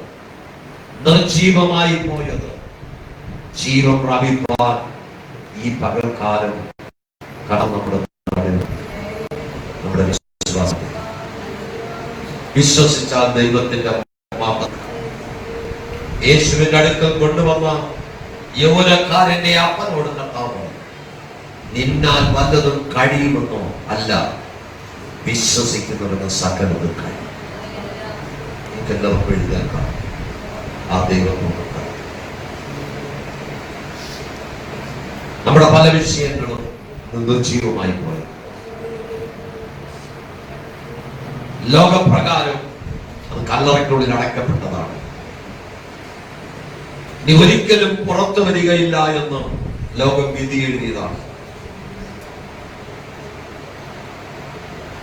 നിർജീവമായി പോയത് ജീവൻ പ്രാപിപ്പാൻ ഈ പകൽക്കാലം നമ്മുടെ വിശ്വാസം. വിശ്വസിച്ചാൽ ദൈവത്തിന്റെ മഹത്വം. യേശുവിന്റെ അടുക്കൽ കൊണ്ടുവന്ന യൗവനക്കാരന്റെ അപ്പനോട് കർത്താവ്, നിന്നാൽ വല്ലതും കഴിയുമെന്നോ? അല്ല, വിശ്വസിക്കുന്നവന് സകലതും കഴിയും. നമുക്കെല്ലാവർക്കും എഴുതേക്കാം. ആ ദൈവം നമ്മുടെ പല വിഷയങ്ങളും നിർജീവമായി പോയി. ലോകപ്രകാരം അത് കല്ലറയ്ക്കുള്ളിൽ അടയ്ക്കപ്പെട്ടതാണ്. നീ ഒരിക്കലും പുറത്തു വരികയില്ല എന്ന് ലോകം വിധി എഴുതിയതാണ്.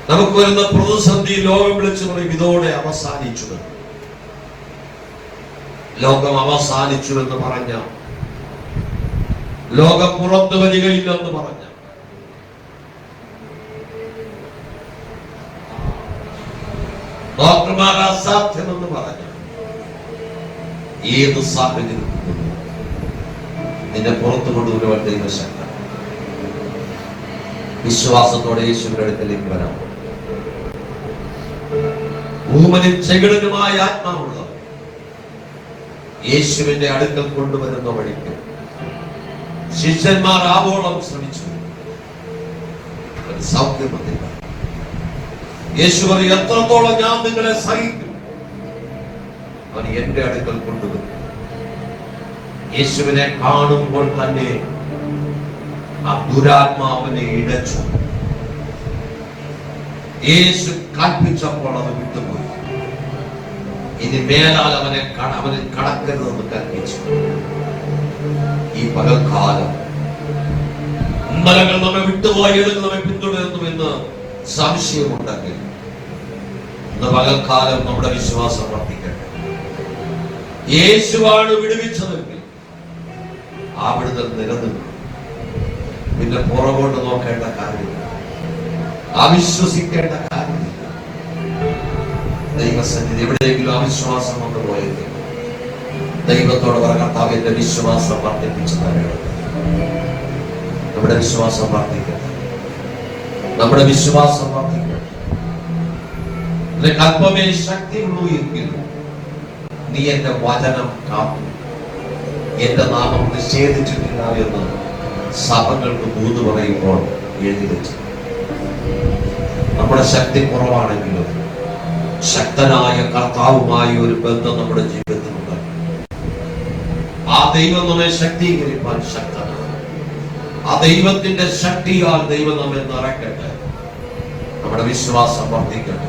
നമുക്ക് വരുന്ന പ്രതിസന്ധി ലോകം വിളിച്ചു പറയും, ഇതോടെ അവസാനിച്ചു. ലോകം അവസാനിച്ചു എന്ന് പറഞ്ഞ, ലോകം പുറത്തു വരികയില്ലെന്ന് പറഞ്ഞ, ഡോക്ടർമാർ അസാധ്യമെന്ന് പറഞ്ഞ ഏത് സാഹചര്യത്തിൽ നിന്നെ പുറത്തു കൊണ്ടുവരുവാൻ ദൈവശക്തി. വിശ്വാസത്തോടെ യേശുവിന്റെ അടുക്കലേക്ക് വരാം. ഊമനും ചെകിടനുമായ ആത്മാവുള്ള യേശുവിന്റെ അടുക്കൽ കൊണ്ടുവരുന്ന വഴിക്ക് ശിഷ്യന്മാർ ആവോളം ശ്രമിച്ചു, സൗഖ്യമത്തില്ല. യേശു പറയും, എത്രത്തോളം ഞാൻ നിങ്ങളെ സഹിക്കും, അവൻ എന്റെ അടുക്കൽ കൊണ്ടുവരും. യേശുവിനെ കാണുമ്പോൾ തന്നെ ആ ദുരാത്മാവിനെ ഇടച്ചു. യേശു കൽപ്പിച്ചപ്പോൾ അത് വിട്ടുപോയി. ഇനി മേലാൽ അവനിൽ കടക്കരുതെന്ന് കൽപ്പിച്ചു. ഈ പകൽക്കാലം ഇന്നലകൾ നമ്മെ വിട്ടുപോയത് നമ്മെ പിന്തുടരുന്നു എന്ന് സംശയമുണ്ടെങ്കിൽ ഇന്ന് പകൽക്കാലം നമ്മുടെ വിശ്വാസം വർദ്ധിക്കട്ടെ. യേശുവാണ് വിടുവിച്ചതെങ്കിൽ ആ വിടുതൽ നിലനിൽക്കും. പിന്നെ പുറകോട്ട് നോക്കേണ്ട കാര്യമില്ല, അവിശ്വസിക്കേണ്ട കാര്യമില്ല. ദൈവസന്നിധി എവിടെയെങ്കിലും അവിശ്വാസം വന്നു പോയെങ്കിൽ ദൈവത്തോട് പറ, കർത്താവ് എന്റെ വിശ്വാസം വർദ്ധിപ്പിച്ചു തരണം. നമ്മുടെ വിശ്വാസം വർദ്ധിക്കട്ടെ, നമ്മുടെ വിശ്വാസം വർദ്ധിക്കട്ടെ. നിനക്ക് അല്പമേ ശക്തിയുള്ളൂ എങ്കിൽ നീ എന്റെ വചനം കാത്തു, എന്റെ നാമം നിഷേധിച്ചിട്ടില്ല എന്ന് സഭകൾക്ക് ദൂത് പറയുമ്പോൾ എഴുതി വെച്ചു. നമ്മുടെ ശക്തി കുറവാണെങ്കിലും ശക്തനായ കർത്താവുമായി ഒരു ബന്ധം നമ്മുടെ ജീവിതത്തിലുണ്ട്. ആ ദൈവം നമ്മെ ശക്തീകരിക്കാൻ ശക്തനാണ്. ആ ദൈവത്തിന്റെ ശക്തിയാൽ ദൈവം നമ്മെ നിറയ്ക്കട്ടെ. നമ്മുടെ വിശ്വാസം വർദ്ധിക്കട്ടെ.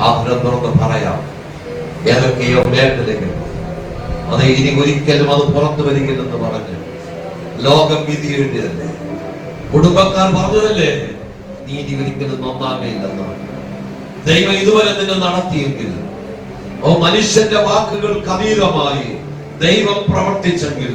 ആഗ്രഹം തുറന്ന് പറയാം, ഏതൊക്കെയോ മേഖലകൾ അത് ഇനി ഒരിക്കലും അത് പുറത്തു വരികയില്ലെന്ന് പറഞ്ഞു. ലോകം വിധിയെഴുതിയതല്ലേ, കുടുംബക്കാർ പറഞ്ഞതല്ലേ, നീതി ഒരിക്കലും നന്നാകയില്ലെന്ന്. ദൈവം ഇതുവരെ നിന്നെ നടത്തിയെങ്കിൽ, മനുഷ്യന്റെ വാക്കുകൾക്ക് അതീതമായി ദൈവം പ്രവർത്തിച്ചെങ്കിൽ,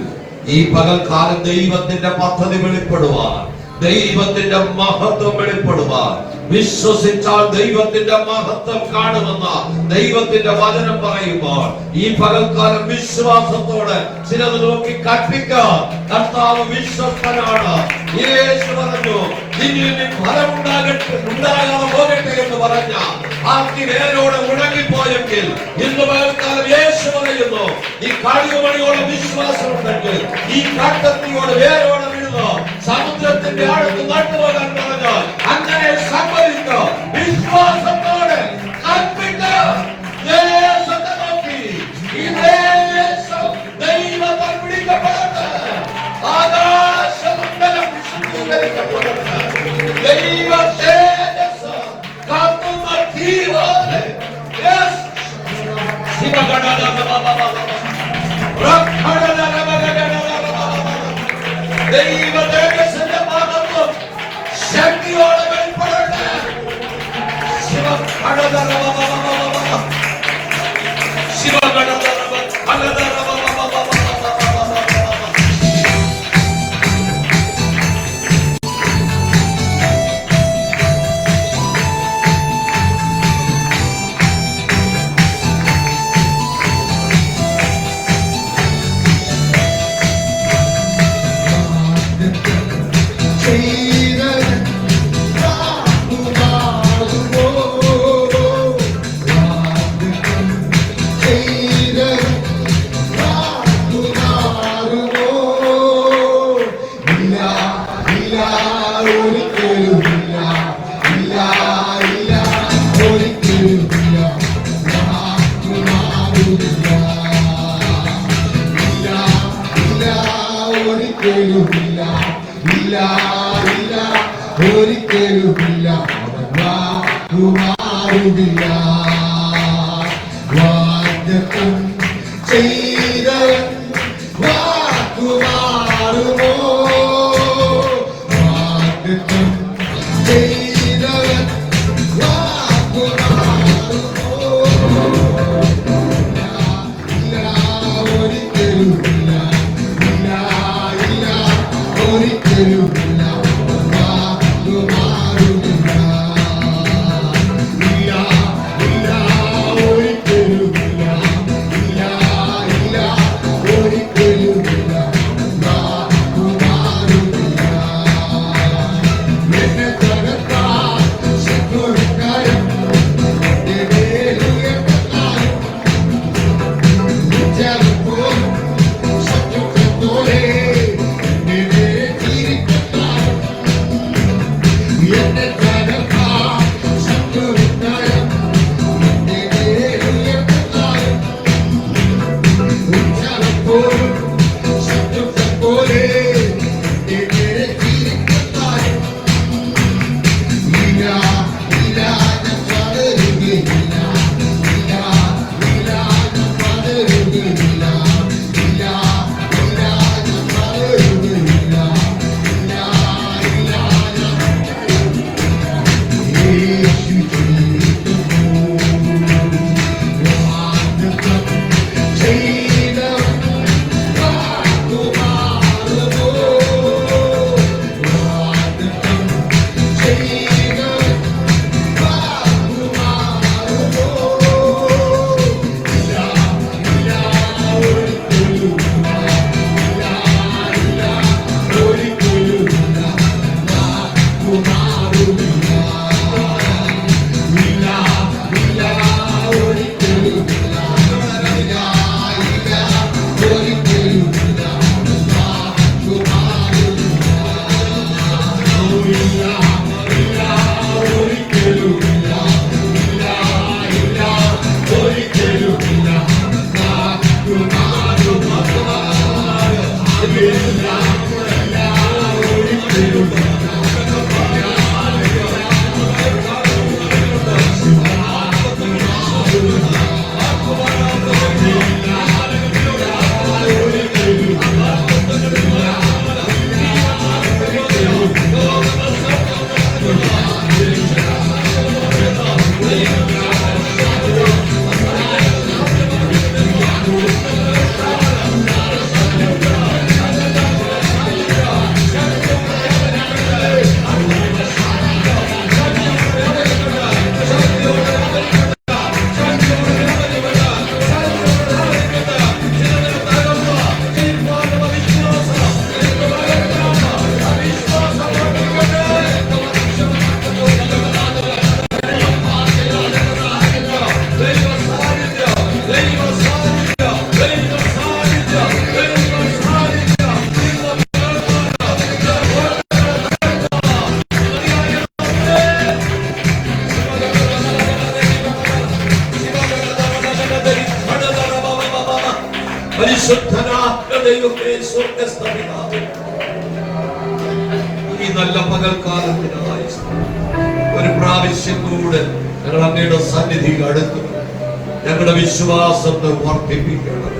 ഈ പകൽക്കാലം ദൈവത്തിന്റെ പദ്ധതി വെളിപ്പെടുവാൻ, ദൈവത്തിന്റെ മഹത്വം വെളിപ്പെടുവാൻ, വിശ്വസിച്ചാൽ ദൈവത്തിന്റെ മഹത്വം കാണുമെന്ന ദൈവത്തിന്റെ വചനം പറയുമ്പോൾ, ഈ പകൽക്കാലം വിശ്വാസത്തോടെ ചിലത് നോക്കി കൽപ്പിക്കാൻ കർത്താവ് വിശ്വസ്തനാണ്. യേശു പറഞ്ഞു, നിന്നിൽ ഫലം ഉണ്ടാകാതെ പോകട്ടെ എന്ന് പറഞ്ഞ ആ വേരോട് മുടങ്ങിപ്പോയെങ്കിൽ, ഇന്ന് പകൽക്കാലം യേശു പറയുന്നു, ഈ കാളികമണിയോട് വിശ്വാസം ഉണ്ടെങ്കിൽ, ഈ കാട്ടത്തിയോട് വേരോടെ വീഴുന്നു, സമുദ്രത്തിന്റെ ആഴത്ത് നട്ടുപോകാൻ പറഞ്ഞാൽ അങ്ങനെ സംഭവിക്കും. വിശ്വാസത്തോടെ ദേശത്തെ നോക്കി ഈ ദേശം ദൈവത്താൽ പിടിക്കപ്പെടട്ടെ, ആകാശമണ്ഡലം വിശുദ്ധീകരിക്കപ്പെടട്ടെ, ദൈവ തേജസ്സ് കത്തുന്ന തീ പോലെ ദൈവ തേജസ്സിന്റെ മഹത്വം ശക്തിയോടെ വെളിപ്പെടട്ടെ. പരിശുദ്ധനായ ദൈവമേ, സ്വർഗ്ഗസ്ഥ പിതാവേ, ഈ നല്ല പകൽക്കാലത്തിനായി ഒരു പ്രാവശ്യം കൂടെ ഞങ്ങൾ അങ്ങയുടെ സന്നിധി അടുത്തു ഞങ്ങളുടെ വിശ്വാസത്തെ വർദ്ധിപ്പിക്കണം.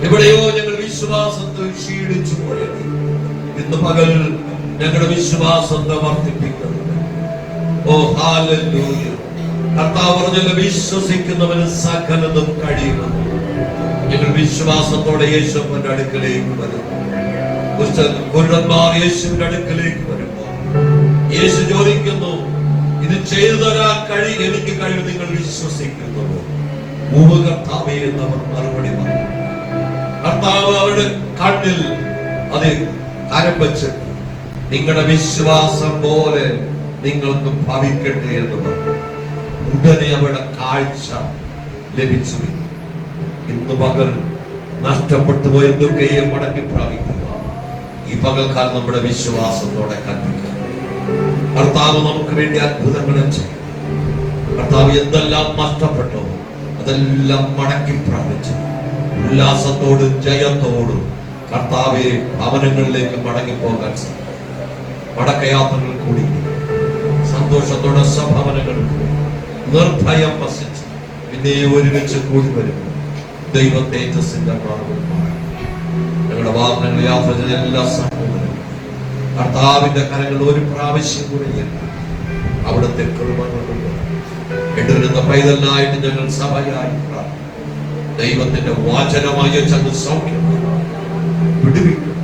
എവിടെയോ ഞങ്ങൾ വിശ്വാസത്തെ ക്ഷീണിച്ചു പോയത് ഇന്ന് പകൽ ഞങ്ങളുടെ വിശ്വാസത്തെ വർദ്ധിപ്പിക്കണം. ഓ ഹല്ലേലൂയ. കർത്താവ് പറഞ്ഞല്ലോ, വിശ്വസിക്കുന്നവന് സകലതും കഴിയുമെന്ന്. ഞങ്ങൾ വിശ്വാസത്തോടെ യേശുവിന്റെ അടുക്കലേക്ക് വരും. കുരുടന്മാർ യേശുവിന്റെ അടുക്കലേക്ക് വരുമ്പോൾ യേശു ചോദിക്കുന്നു, ഇത് ചെയ്തു തരാൻ എനിക്ക് കഴിയും, നിങ്ങൾ വിശ്വസിക്കുന്നു? കർത്താവേ എന്നവർ മറുപടി പറഞ്ഞു. കർത്താവ് അവരുടെ കണ്ണിൽ അത് കരം വെച്ച്, നിങ്ങളുടെ വിശ്വാസം പോലെ നിങ്ങൾക്ക് ഭവിക്കട്ടെ എന്ന് പറഞ്ഞു. ഉടനെ അവരുടെ കാഴ്ച ലഭിച്ചു. ഇന്ന് പകൽ നഷ്ടപ്പെട്ടു പോയതൊക്കെയും മടക്കി പ്രാപിക്കുക. ഈ പകൽക്കാലം നമ്മുടെ വിശ്വാസത്തോടെ കൽപ്പിക്കുക. കർത്താവ് നമുക്ക് വേണ്ടി അത്ഭുതങ്ങളെ ചെയ്യും. കർത്താവ് എന്തെല്ലാം നഷ്ടപ്പെട്ടോ അതെല്ലാം മടക്കി പ്രാപിച്ചു ഉല്ലാസത്തോടും ജയത്തോടും കർത്താവെ ഭവനങ്ങളിലേക്ക് മടങ്ങിപ്പോകാൻ സാധിക്കും. മടക്കയാത്രകൾ കൂടി സന്തോഷത്തോടെ സഭവനങ്ങൾ നിർഭയം വസിച്ച് പിന്നെ ഒരുമിച്ച് കൂടി വരുമ്പോൾ ദൈവ തേജസ്സിന്റെ മാർഗമാണ്. ഞങ്ങളുടെ വാഹനങ്ങൾ യാത്ര ചെയ്ത എല്ലാ സമൂഹങ്ങളും കർത്താവിന്റെ കരങ്ങൾ ഒരു പ്രാവശ്യം കൂടെ അവിടുത്തെ കൃപകളുണ്ട്. ഇടരുന്ന പൈതലിനായിട്ട് ഞങ്ങൾ സഭയായി ദൈവത്തിന്റെ വാചനമായ ചന്ദ് സൗഖ്യം വിടുവിക്കും.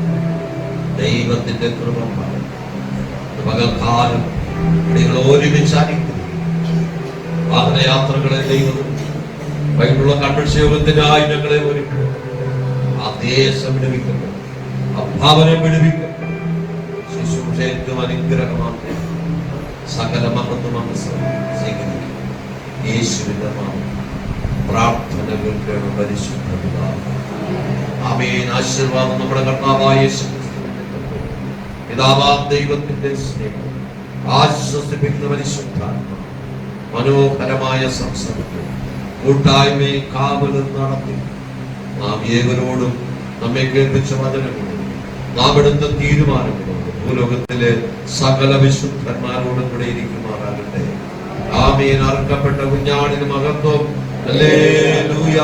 ദൈവത്തിന്റെ കൃപ പകൽക്കാലം നിങ്ങൾ ഒരുമിച്ച് വാഹനയാത്രകളെ ദൈവം വൈകുള്ള കൺവെൻഷൻ യോഗത്തിനായി ഞങ്ങളെ ഒരുക്കും. ആ ദേശം വിടുവിക്കുന്നു, അഭാവനം വിടുവിക്കും. ശുശ്രൂഷയ്ക്കും അനുഗ്രഹമാണ്. സകല മഹത്വമാണ് സ്വീകരിക്കും. യേശുവിന്റെ നാമം പ്രാർത്ഥന കേൾക്കണം. പരിശുദ്ധ പിതാവേ, ആമേൻ. ആശീർവാദം നമ്മുടെ കർത്താവായ യേശു പിതാവാം ദൈവത്തിന്റെ സ്നേഹം, ആശ്വസിപ്പിക്കുന്ന പരിശുദ്ധാത്മ, മനോഹരമായ സംസാരത്തിൽ കൂട്ടായ്മയും കാവലും നടത്തി നാം ഏവരോടും നമ്മെ കേൾപ്പിച്ച വചനങ്ങളോടും നാം എടുത്ത തീരുമാനങ്ങളോടും ഭൂലോകത്തിലെ സകല വിശുദ്ധന്മാരോടും കൂടെ ഇരിക്കുമാറാകട്ടെ. ആമേൻ. അർക്കപ്പെട്ട കുഞ്ഞാടിന് മഹത്വം. ഹല്ലേലൂയ,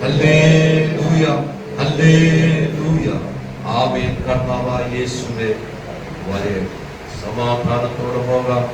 ഹല്ലേലൂയ, ഹല്ലേലൂയ. ആമേൻ. കർത്താവായ യേശുവേ വരെ സമാധാനത്തോടെ പോകാം.